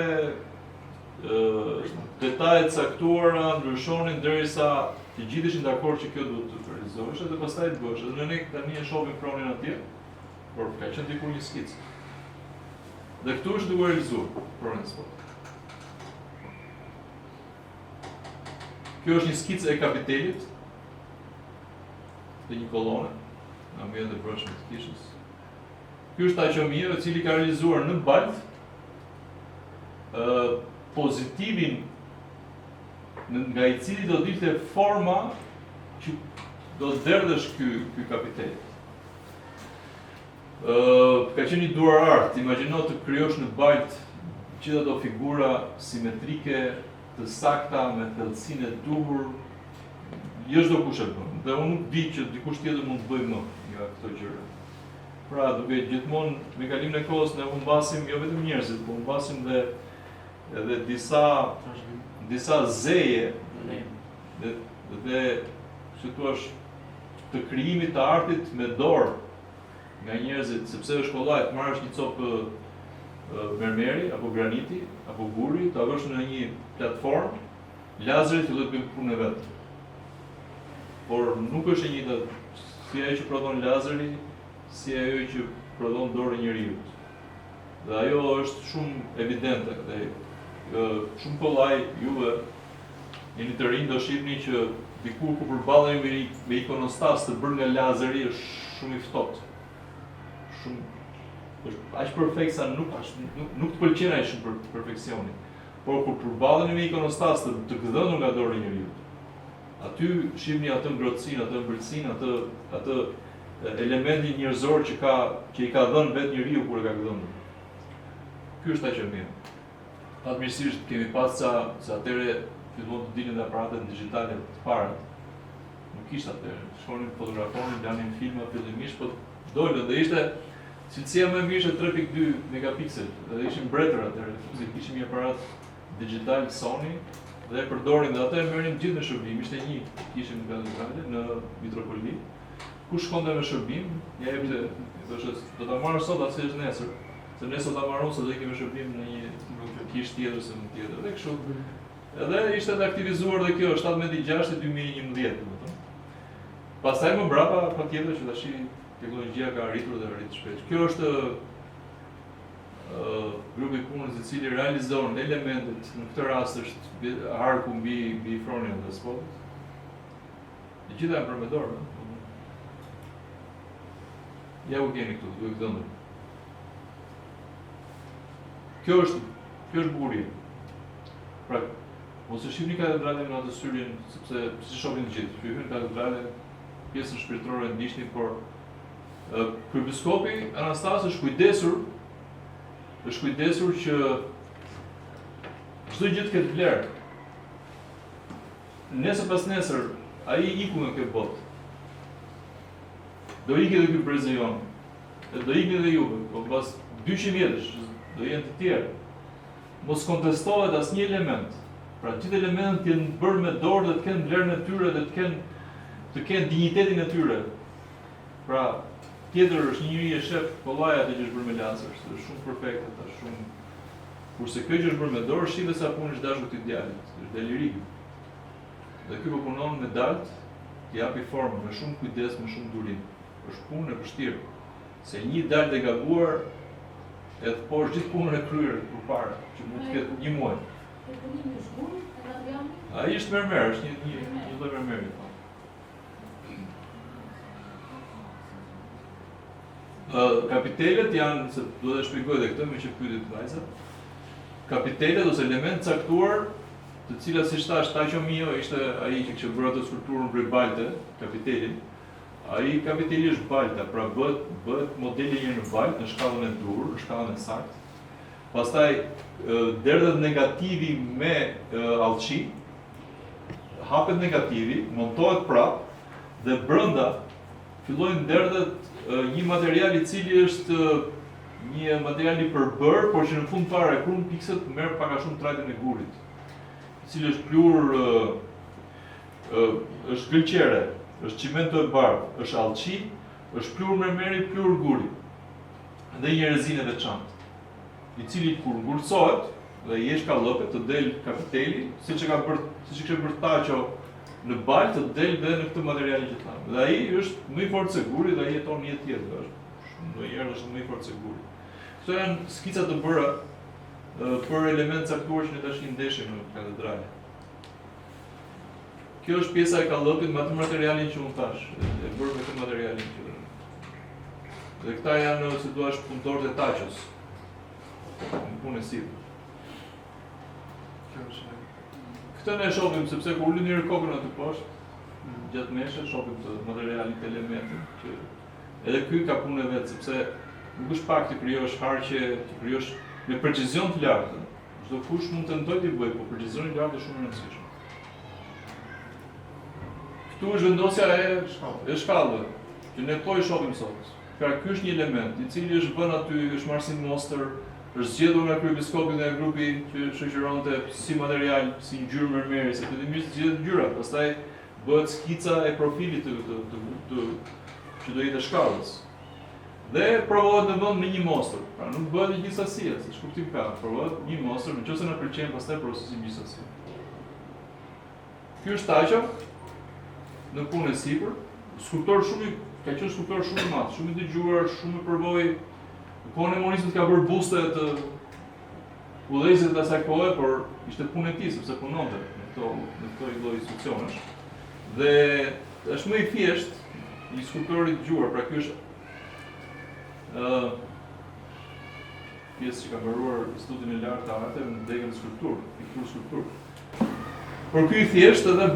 detajet caktuara ndryshonin derisa të gjithë ishin dakord që kjo duhet të realizoheshe dhe pastaj të bëheshe. Dhe ne tani e shohim Fronin atje, por ka qenë diku një skicë. Dhe këtu është duke realizuar Fronin dhe Spotit. Kjo është një skicë e kapitelit dhe një kolone, nga mbjellë dhe brëshme të kishës. Ky është Taqomiu, i cili ka realizuar në Balt pozitivin nga i cili do dilte forma që do të derdhësh ky kapitel. Ka qenë një duar art, imagjino të krijosh në Balt gjithë ato figura simetrike, të sakta, me thellësinë e duhur, jo çdo kush e bën. Dhe unë nuk di që dikush tjetër mund të bëjë më nga këto gjëra. Pra, duke gjithmonë me kalimin e kohës ne humbasim jo vetëm njerëzit, por humbasim edhe disa zeje dhe si thua të krijimit të artit me dorë nga njerëzit, sepse është kollaj të marrësh një copë mermeri apo graniti apo guri, ta vësh në një platformë, lazeri filloi të bëjë punën e vet. Por nuk është e njëjta si ajo që prodhon lazeri, si ajo që prodhon dorë e njeriut. Dhe ajo është shumë evidente dhe shumë kollaj juve jeni të rinj do shihni që dikur ku përballeni me ikonostas të bërë nga lazeri është shumë i ftohtë. Është aq perfekt sa nuk të pëlqen ai shumë perfeksioni. Por kur përballeni me ikonostas të gdhënur nga dorë e njeriut, aty shihni atë ngrohtësinë, atë ëmbëlsinë, atë elementi njerëzor që i ka dhënë vetë njeriu kur e ka gdhënur. Ky është Taqomiu. Fatmirësisht kemi pas se atëre fillon të dilin dhe aparatet digjitale të parat. Nuk ishte atëre. Shkonin fotografonin, lanin filma fillimisht, po dolën dhe ishte cilësia më e mirë ishte 3.2 megapiksel. Dhe ishin mbretër atëre. Kishim një aparat digital Sony dhe e përdorin dhe atë e merrnin gjithë në shërbim. Ishte një kishim në katedrale në Mitropoli. Ku shkonte me shërbim, ja jepte, thoshte, do ta marrë sot atë është nesër. Se nesër ta marrë se do ikim me shërbim në një kish tjetër se në tjetër. Dhe kështu. Edhe ishte të aktivizuar dhe kjo 17/6/2011, domethënë. Pastaj më mbrapa patjetër që tash teknologjia ka arritur dhe arrit shpejt. Kjo është grupi punës i cili realizon elementet, në këtë rast është arku mbi Fronin dhe Spotit. Të gjitha janë për me dorë. Ja u keni këtu, duhet të ndër. Kjo është bukuria. Pra, mos e shihni katedralen në atë syrin, sepse si shohin të gjithë, hyn katedrale, pjesën shpirtërore ndiqni, por kryepiskopi Anastas është kujdesur që çdo gjë të ketë vlerë. Nesër pas nesër, ai iku në këtë botë. Do ikë edhe ky Brezion, do ikë edhe juve, po pas 200 vjetësh do jenë të tjerë. Mos kontestohet asnjë element. Pra gjithë elementet të jenë bërë me dorë dhe të kenë vlerën e tyre dhe të kenë dinjitetin e tyre. Pra, tjetër është një njeri e shef kollaj atë që është bërë me lazer, është shumë perfekte, është shumë. Kurse kjo që është bërë me dorë, shihet sa punë është dashur të idealit, është deliriku. Dhe ky po punon me dalt, t'i japi formë me shumë kujdes, me shumë durim. Është punë e vështirë. Se një dalt e gabuar, edhe poshtë gjithë punën e kryer përpara, që mund të ketë një muaj. Ai është mermer, është një lloj mermeri. Kapitelet janë, se do të shpjegoj edhe këtë me që pyetit vajzat. Kapitelet ose element caktuar, të cilat si thash Taqomiu ishte ai që kishte bërë atë skulpturën prej balte, kapitelin. Ai kapiteli është balta, pra bëhet modeli një në baltë, në shkallën e durë, në shkallën e saktë. Pastaj derdhet negativi me allçi, hapet negativi, montohet prap dhe brenda fillojnë derdhet një material i cili është një material i përbër, por që në fund fare kur në pikset merr pak a shumë trajtën e gurit, i cili është plur, është gëlqere, është çimento e bardhë, është allçi, është plur mermeri, plur guri dhe një rezinë e veçantë, i cili kur ngurcohet dhe i jesh kallëpet të del kapiteli, siç e kishte bërë Taço në balë, të del dhe në këtë materialin që thamë. Dhe ai është më i fortë se guri dhe ai jeton një jetë tjetër, ndonjëherë është më i fortë se guri. Këto janë skica të bëra për elementë caktuar që ne tash i ndeshim në katedrale. Kjo është pjesa e kallëpit me atë materialin që unë thash, e bërë me këtë materialin që. Dhe këta janë, si thua, punëtorët e Taços. Në punë e sipër. Këtë ne shohim sepse kur ulin njëri kokën aty poshtë, gjatë meshës, shohim të materialin, të elementin, që edhe ky ka punë e vet, sepse nuk është pak të krijosh harqe, të krijosh me precizion të lartë. Çdo kush mund të tentojë të bëjë, por precisioni i lartë është shumë e rëndësishme. Këtu është vendosja e shkallëve, që ne po i shohim sot. Pra ky është një element i cili është vënë aty, është marrë si mostër, është zgjedhur nga kryepiskopi dhe grupi që shoqëronte si material, si ngjyrë mermeri, se fillimisht zgjedhet ngjyra, pastaj bëhet skica e profilit që do jetë shkallës. Dhe provohet në vend në një mostër. Pra nuk bëhet një gjithësasia, siç kuptim ka, provohet një mostër, nëse na pëlqen pastaj procesi i gjithësisë. Ky është Taço në punë e sipër, skulptor ka qenë skulptor shumë i madh, shumë i dëgjuar, shumë i përvojë. Në kohën e monismit ka bërë buste të udhëheqësit të asaj kohe, por ishte punë e tij sepse punonte në këto lloj institucionesh. Dhe është më i thjesht, një skulptor i dëgjuar, pra ky është pjesë që ka mbaruar Institutin e Lartë të Arteve në degën e skulpturë. Por ky i thjesht edhe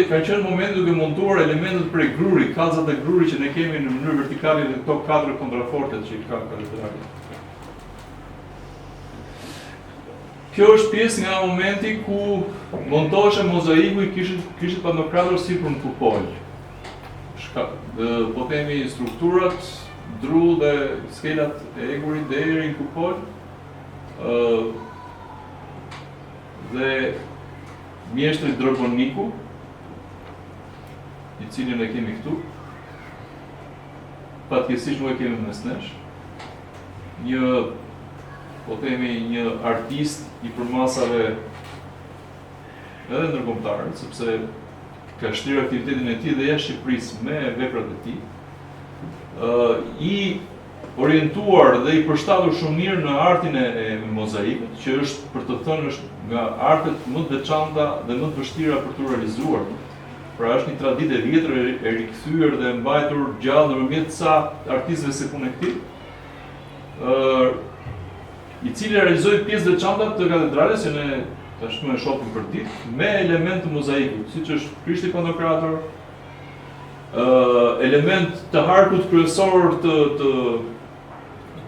ka qenë momenti duke montuar elementet prej gruri, kallzat e gruri që ne kemi në mënyrë vertikale dhe këto katër kontrafortet që i ka katedrali. Kjo është pjesë nga momenti ku montohej mozaiku i kishit pantokrator sipër në kupol. Po themi strukturat, dru dhe skelat e egurit deri në kupol. Dhe mjeshtri Dragoniku, i cilin e kemi këtu, fatkeqësisht nuk e kemi mes nesh. Një artist i përmasave edhe ndërkombëtare, sepse ka shtrirë aktivitetin e tij dhe jashtë Shqipërisë me veprat e tij. I orientuar dhe i përshtatur shumë mirë në artin e mozaikut, që është, për të thënë, është nga artet më të veçanta dhe më të vështira për të realizuar. Pra është një traditë e vjetër e rikthyer dhe mbajtur gjallë nëpërmjet sa artistëve si punë e tij, i cili realizoi pjesë të veçanta të katedrales që ne tashmë e shohim për ditë, me elemente të mozaikut, siç është Krishti Pantokrator, element të harkut kryesor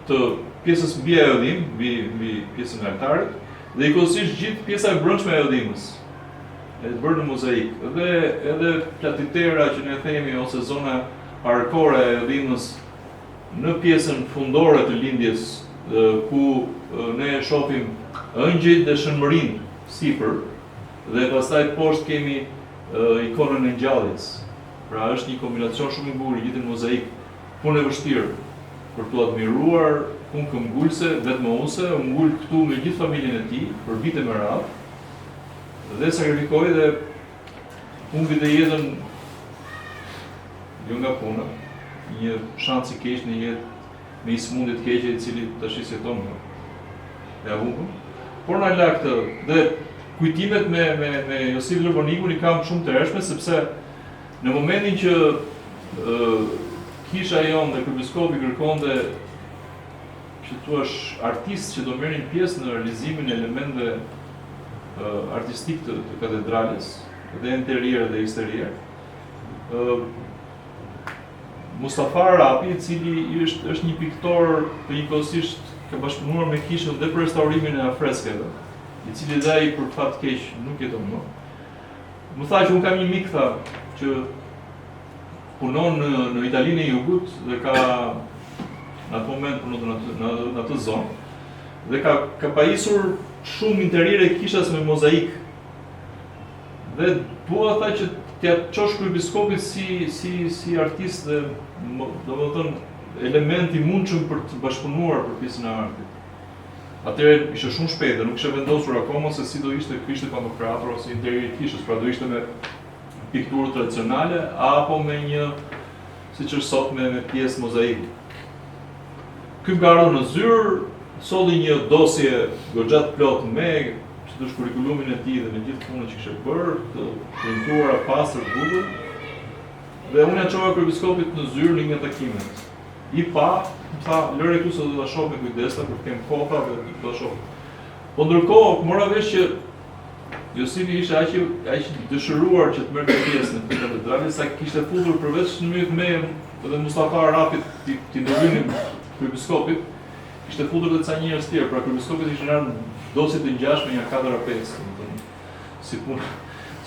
të pjesës mbi ajodim, mbi pjesën e altarit, dhe njëkohësisht gjithë pjesa e brendshme e ajodimës, e bërë në mozaik. Edhe platitera që ne themi ose zona arkore e ajodimës në pjesën fundore të lindjes, ku ne shohim ëngjëjt dhe shënmërinë sipër, dhe pastaj poshtë kemi ikonën e ngjalljes. Pra është një kombinacion shumë i bukur gjithë në mozaik, punë e vështirë për t'u admiruar, punë këmbgulse, vetmohuese, u ngul këtu me gjithë familjen e tij për vite me radhë, dhe sakrifikoi dhe humbi dhe jetën jo nga puna, një shans i keq në jetë, me një sëmundje të keqe i cili tash jeton më. Ja humbëm. Por na la këtë dhe kujtimet me Josip Draganikun i kam shumë të rreshme, sepse në momentin që kisha jonë dhe kryepiskopi kërkonte që thuash artistë që do merrin pjesë në realizimin e elementeve artistik të katedrales, dhe interier dhe eksterier, Mustafa Arapi, i cili është një piktor njëkohësisht ka bashkëpunuar me kishën dhe për restaurimin e afreskeve, i cili dhe ai për fat keq nuk jeton më. Më tha që unë kam një mik, tha, që punon në Italinë e Jugut dhe ka në atë moment punon në atë zonë dhe ka pajisur shumë interiere kishas me mozaik. Dhe dua tha që t'ja çosh kryepiskopit si artist dhe domethënë element i mundshëm për të bashkëpunuar për pjesën e artit. Atëherë ishte shumë shpejt dhe nuk ishte vendosur akoma se si do ishte kishte pantokrator ose interieri i kishës, pra do ishte me pikturë tradicionale apo me një, siç është sot, me pjesë mozaiki. Ky gardo në zyrë solli një dosje goxha të plotë me sidosh kurrikulumin e tij dhe me gjithë punën që kishte bërë, të printuara pastër të bukur. Dhe unë ja çova kryepiskopit në zyrë në një takimet. I pa, më tha, lëre këtu se do ta shoh me kujdes, kur kem kohë dhe do ta shoh. Po ndërkohë mora vesh që Josifi ishte aq dëshiruar që të merrte pjesë në katedralë, sa kishte futur përveç në mënyrë me dhe Mustafa Arapit ti ndërhynin kryepiskopit, kishte futur edhe ca njerëz tjerë, pra kryepiskopit ishte ndarë dosje të ngjashme një 4 a 5, si punë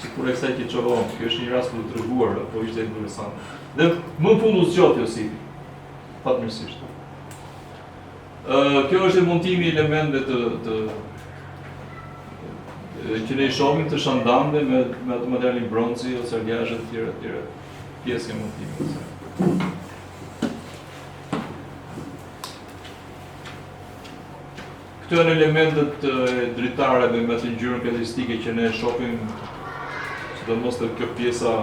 e kësaj që çohom. Kjo është një rast për të treguar, po ishte interesant. Dhe më në fund u zgjot Josifi, fatmirësisht. Kjo është montimi i elementeve që ne i shohim të shandamve me atë materialin bronzi ose algazhe të tjera, pjesë e montimit. Këto janë elementet dritareve me atë ngjyrën karakteristike që ne shohim, sidomos te kjo pjesa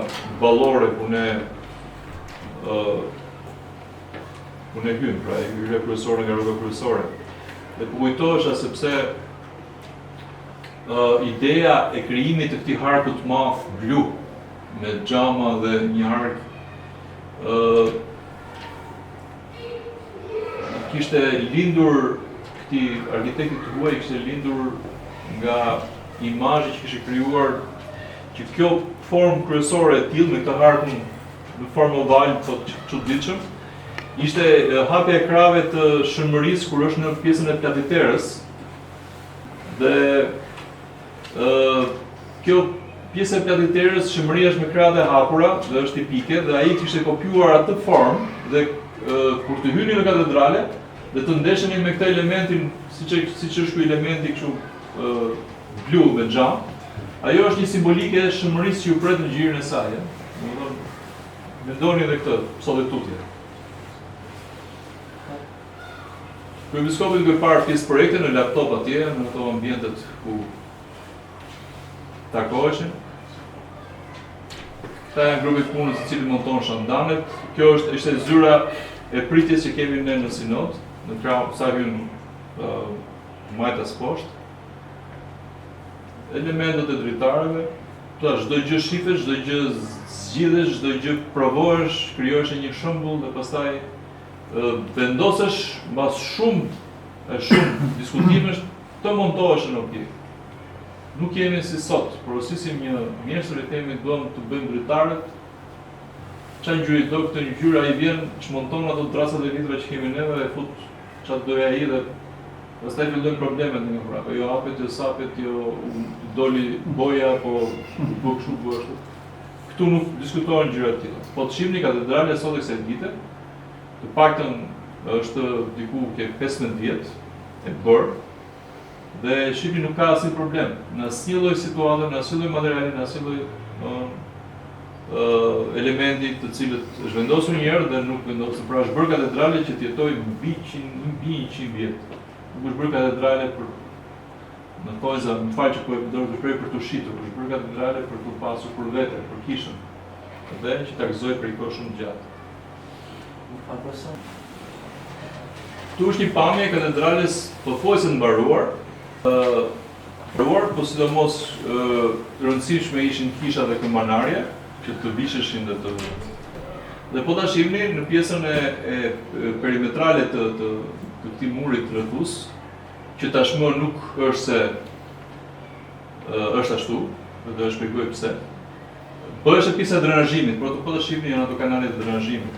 ballore ku ne hym, pra hyrja kryesore nga rruga kryesore. Dhe po kujtohesha sepse ideja e krijimit të këtij harku të madh blu me xhama dhe një hark kishte lindur këtij arkitektit të huaj, kishte lindur nga imazhi që kishte krijuar që kjo formë kryesore e tillë me këtë harkun në formë ovale po çuditshëm ishte hapja e krave të shëmërisë kur është në pjesën e platiterës. Dhe kjo pjesë e platiterës, shëmëria është me krave hapura dhe është tipike dhe ai kishte kopjuar atë formë dhe kur të hynin në katedrale dhe të ndeshenin me këtë elementin, siç është ky elementi kështu blu me xham, ajo është një simbolike e shëmërisë që ju pret në ngjyrën e saj. Mendoni edhe këtë, solitutje. Kryepiskopi duke parë pjesë projekte në laptop atje, në ato ambientet ku takoheshin. Këta janë grupi punës i cili monton shandanet. Kjo ishte zyra e pritjes që kemi ne në sinod, në krah sa hyn majtas poshtë. Elementet e dritarëve, çdo gjë shifesh, çdo gjë zgjidhesh, çdo gjë provohesh, krijohesh një shembull dhe pastaj vendosesh mbas shumë diskutimesh të montohesh në objekt. Nuk jemi si sot, porosisim një mjeshtër e themi duam të bëjmë dritarët, çfarë ngjyre do këtë ngjyrë ai vjen, çmonton ato tracat e viteve që kemi neve dhe fut çfarë doja ai dhe pastaj fillojnë problemet në një prapë. Jo hapet, jo sapet, jo doli boja, po bëu kështu, bëu ashtu. Këtu nuk diskutohen gjëra të tilla. Po të shihni katedrale sot e kësaj dite, të paktën është diku ke 15 vjet e bërë dhe shihni nuk ka asnjë problem. Në asnjë lloj situate, në asnjë lloj materiali, në asnjë lloj elementi të cilët është vendosur një herë dhe nuk vendosur. Pra është bërë katedrale që të jetojë mbi 100 vjet. Nuk është bërë katedrale për në thojza, më fal që po e përdor të shpreh për të shitur, është bërë katedrale për të pasur për vete, për kishën. Dhe që ta gëzoj për kohë shumë gjatë. Këtu është një pamje e katedrales pothuajse të mbaruar. Po sidomos rëndësishme ishin kisha dhe këmbanarja, që të visheshin dhe të... Dhe po ta shihni në pjesën e perimetrale të këtij murit rrethues, që tashmë nuk është se është ashtu, dhe do të shpjegoj pse. Po është pjesa e drenazhimit, por po ta shihni janë ato kanalet e drenazhimit.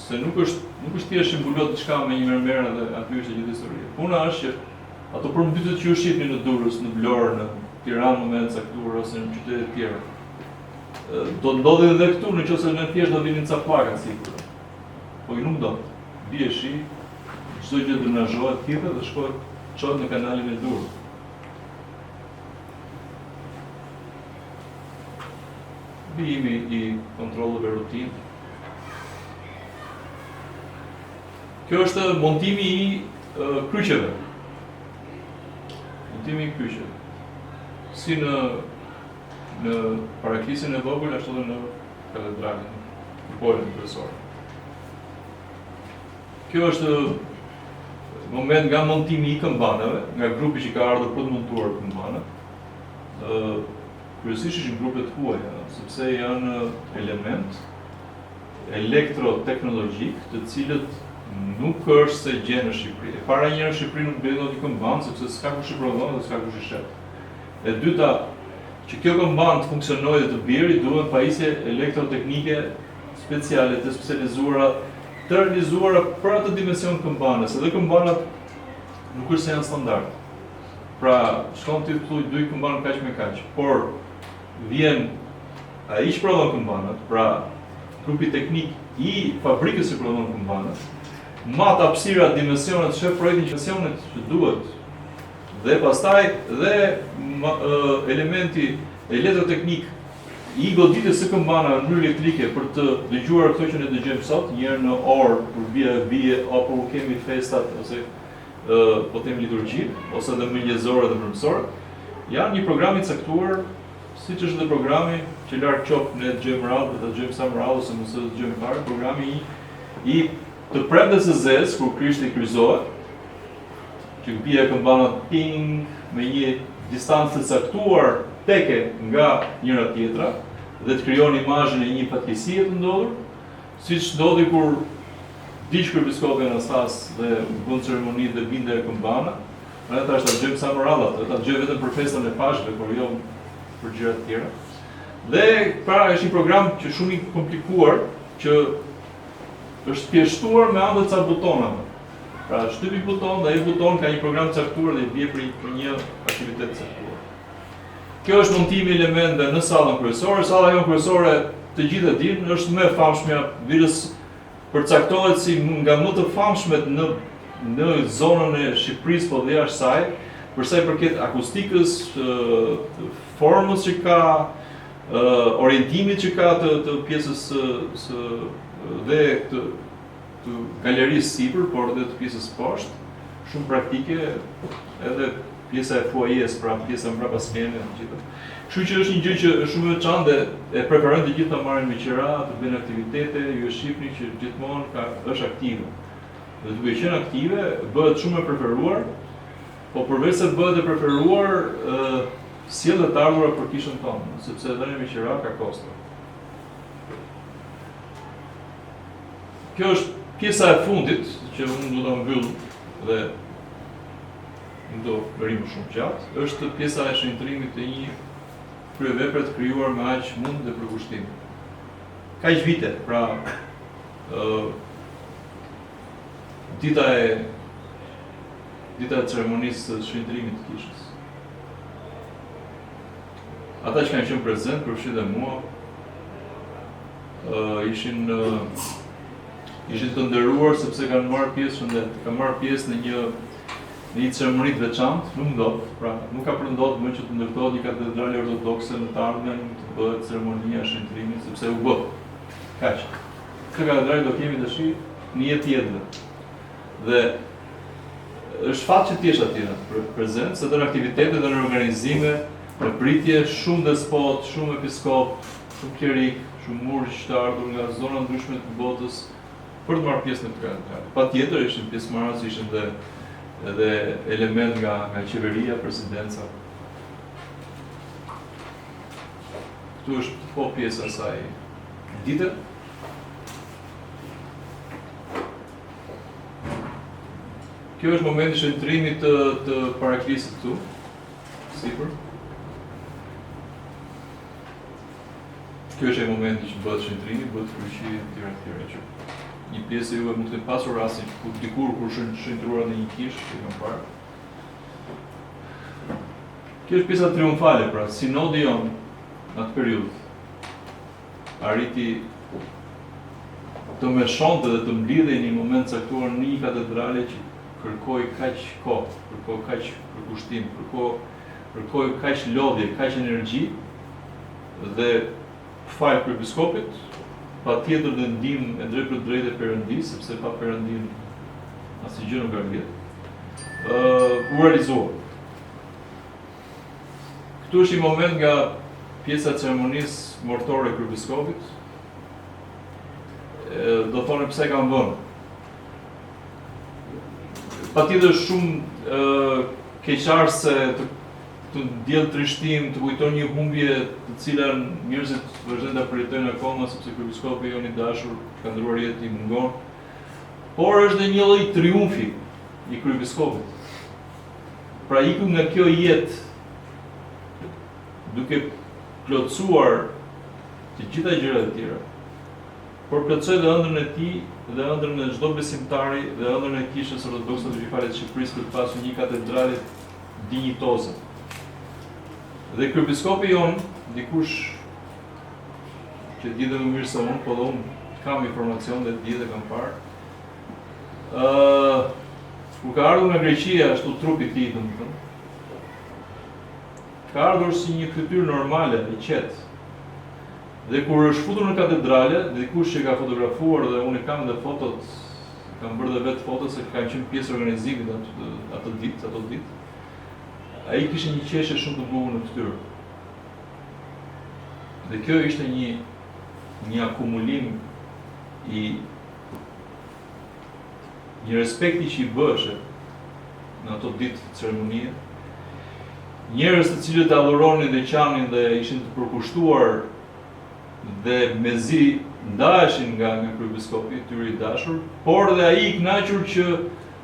se nuk është thjesht mbulot diçka me një mermer dhe aty është gjithë historia. Puna është që ato përmbytjet që ju shihni në Durrës, në Vlorë, në Tiranë në moment caktuar ose në qytete të tjera, do të ndodhin edhe këtu nëse ne thjesht do vinin ca plaka sipër. Po nuk do. Bie shi, çdo gjë drenazhohet tjetër dhe shkohet çohet në kanalin e Durrës. Bijimi i kontrolleve rutinë. Kjo është montimi i kryqeve. Montimi i kryqeve. Si në paraklisin e vogël, ashtu edhe në katedralin, në polin kryesor. Kjo është moment nga montimi i këmbaneve, nga grupi që ka ardhur për të montuar këmbane. Kryesisht ishin grupe të huaja, sepse janë element elektroteknologjik, të cilët nuk është se gjenë në Shqipëri. E para njëra në Shqipëri nuk bëhet një këmban, sepse s'ka kush i prodhon dhe s'ka kush i shet. E dyta, që kjo këmban të funksionojë dhe të biri, duhet pajisje elektroteknike speciale të specializuara, të realizuara për atë dimension këmbanes, edhe këmbanat nuk është se janë standard. Pra, shkon ti të thuj duj këmban kaq me kaq, por vjen ai që prodhon këmbanat, pra grupi teknik i fabrikës që prodhon këmbanat, mat hapësira, dimensionet, shef projektin dimensionet që duhet, dhe pastaj dhe elementi elektroteknik i goditjes së këmbanave në mënyrë elektrike për të dëgjuar këto që ne dëgjojmë sot, një herë në orë kur bie apo kur kemi festat ose po them liturgji, ose edhe mëngjesore dhe mbrëmsore, janë një program i caktuar, siç është edhe programi që larg qoftë ne dëgjojmë radhë, dhe dëgjojmë sa më radhë ose mos e dëgjojmë fare, programi i të premtes së zezë kur Krishti kryqëzohet, që bie këmbanat ping me një distancë të caktuar teke nga njëra tjetra dhe të krijon imazhin e një fatkesie të ndodhur, siç ndodhi kur diq kryepiskopi Anastas dhe bën ceremoni dhe binde këmbana. Ne tash ta dëgjojmë sa më radhë, ta dëgjoj vetëm për festën e Pashkve, por jo për gjëra të tjera. Dhe pra është një program që shumë i komplikuar, që është thjeshtuar me anë të ca butonave. Pra shtypi buton dhe ai buton ka një program të caktuar dhe i bie për një aktivitet të caktuar. Kjo është montimi i elementeve në sallën kryesore. Salla jonë kryesore, të gjithë e dinë, është më e famshme, virës përcaktohet si nga më të famshmet në zonën e Shqipërisë po dhe jashtë saj, për sa i përket akustikës, formës që ka, orientimit që ka të pjesës dhe të galerisë sipër, por edhe të pjesës poshtë, shumë praktike, edhe pjesa e fuajes, pra pjesa mbrapa skenës, gjithë. Kështu që është një gjë që është shumë e veçantë dhe e preferojnë të gjithë ta marrin me qira, të bëjnë aktivitete, ju e shihni që gjithmonë është aktive. Dhe duke qenë aktive, bëhet shumë e preferuar, po përveç se bëhet e preferuar, sjell të ardhurat për kishën tonë, sepse dhënia me qira ka kosto. Kjo është pjesa e fundit, që unë do ta mbyll dhe nuk do rrim shumë gjatë, është pjesa e shëntrimit të një kryevepre të krijuar me aq mund dhe përkushtim. Kaq vite, pra dita e ceremonisë së shëntrimit të kishës. Ata që kanë qenë prezent, përfshirë dhe mua, ishin të nderuar sepse kanë marrë pjesë në një ceremoni të veçantë, nuk ndodh, pra nuk ka përndodhur më që të ndërtohet një katedrale ortodokse në të ardhmen të bëhet ceremonia e shëntrimit, sepse u bë. Kaq. Këtë katedrale do kemi tash në jetë tjetër. Dhe është fat që ti jesh aty prezent, se të në aktivitete dhe në organizime, në pritje shumë despot, shumë episkop, shumë klerik, shumë murgj të ardhur nga zona ndryshme të botës për të marrë pjesë në këtë katedrale. Patjetër ishin pjesëmarrës, ishin edhe element nga qeveria, presidenca. Këtu është po pjesa e saj dite. Kjo është momenti i shëntrimit të paraklisit këtu, sipër. Kjo është momenti që bëhet shëntrimi, bëhet kryqi etj. një pjesë e juve mund të ketë pasur rastin dikur kur shëntruara në një kishë, që kam parë. Kjo është pjesa triumfale, pra sinodi jon në atë periudhë arriti të mëshonte dhe të mblidhej në një moment caktuar në një katedrale që kërkoi kaq kohë, kërkoi kaq përkushtim, kërkoi kaq lodhje, kaq energji dhe fal kryepiskopit, patjetër dhe ndihmë e drejtë për drejtë e Perëndisë, sepse pa Perëndin asnjë gjë nuk ka vjet. U realizua. Këtu është një moment nga pjesa e ceremonisë mortore e kryepiskopit. Do thonë pse kam vënë. Patjetër shumë keqarse të ndjell trishtim, të kujton një humbje të cilën njerëzit vazhdojnë ta përjetojnë akoma sepse kryepiskopi jon i dashur ka ndruar jetë i mungon. Por është dhe një lloj triumfi i kryepiskopit. Pra iku nga kjo jetë duke plotësuar të gjitha gjërat e tjera, por plotësoi dhe ëndrrën e tij dhe ëndrrën e çdo besimtari dhe ëndrrën e kishës ortodokse të Gjykatës së Shqipërisë për të pasur një katedrale dinjitoze. Dhe kryepiskopi jon, dikush që di dhe më mirë se unë, po dhe unë kam informacion dhe di dhe kam parë, kur ka ardhur nga Greqia, ashtu trupi i tij, domethënë, ka ardhur si një fytyrë normale, e qetë. Dhe kur është futur në katedrale, dikush që ka fotografuar dhe unë kam dhe fotot, kam bërë dhe vetë fotot se kam qenë pjesë organizimit ato ditë, ai kishte një qeshje shumë të bukur në fytyrë. Dhe kjo ishte një akumulim i një respekti që i bëshe në ato ditë ceremonie. Njerëz të cilët adhuronin dhe qanin dhe ishin të përkushtuar dhe mezi ndaheshin nga kryepiskopi i tyre i dashur, por dhe ai i kënaqur që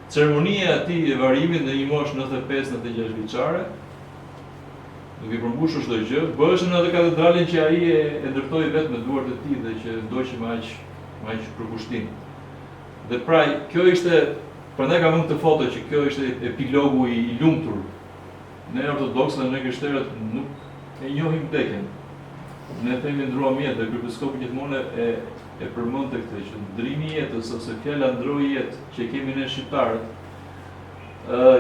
ceremonia e atij e varimit në një moshë 95-96 vjeçare, duke përmbushur çdo gjë, bëheshin edhe katedralen që ai e ndërtoi vetë me duart e tij dhe që ndoqi me aq përkushtim. Dhe pra, kjo ishte, prandaj kam vënë këtë foto që kjo ishte epilogu i lumtur. Ne ortodoksë dhe ne krishterët nuk e njohim vdekjen. Ne themi ndruam jetë, dhe kryepiskopi gjithmonë e përmendte këtë që ndrimi i jetës ose fjala ndroi jetë që kemi ne shqiptarët.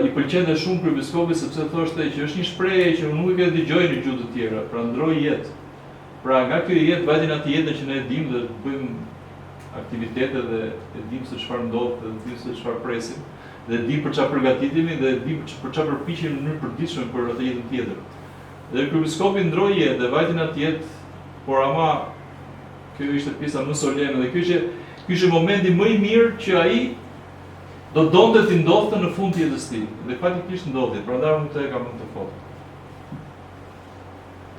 I pëlqente shumë kryepiskopit sepse thoshte që është një shprehje që unë nuk e dëgjoj në gjuhë të tjera, pra ndroi jetë. Pra nga kjo jetë vajtin atë jetën që ne e dimë dhe bëjmë aktivitete dhe e dimë se çfarë ndodh dhe dimë se çfarë presim, dhe dimë për çfarë përgatitemi dhe dimë për çfarë përpiqemi në mënyrë përditshme për atë jetën tjetër. Dhe kryepiskopi ndroi jetë dhe vajtin atë jetë, por ama kjo ishte pjesa më solene dhe ky ishte momenti më i mirë që ai do donte të ndodhte në fund të jetës së tij. Dhe faktikisht ndodhi, prandaj unë këtë kam në të foto.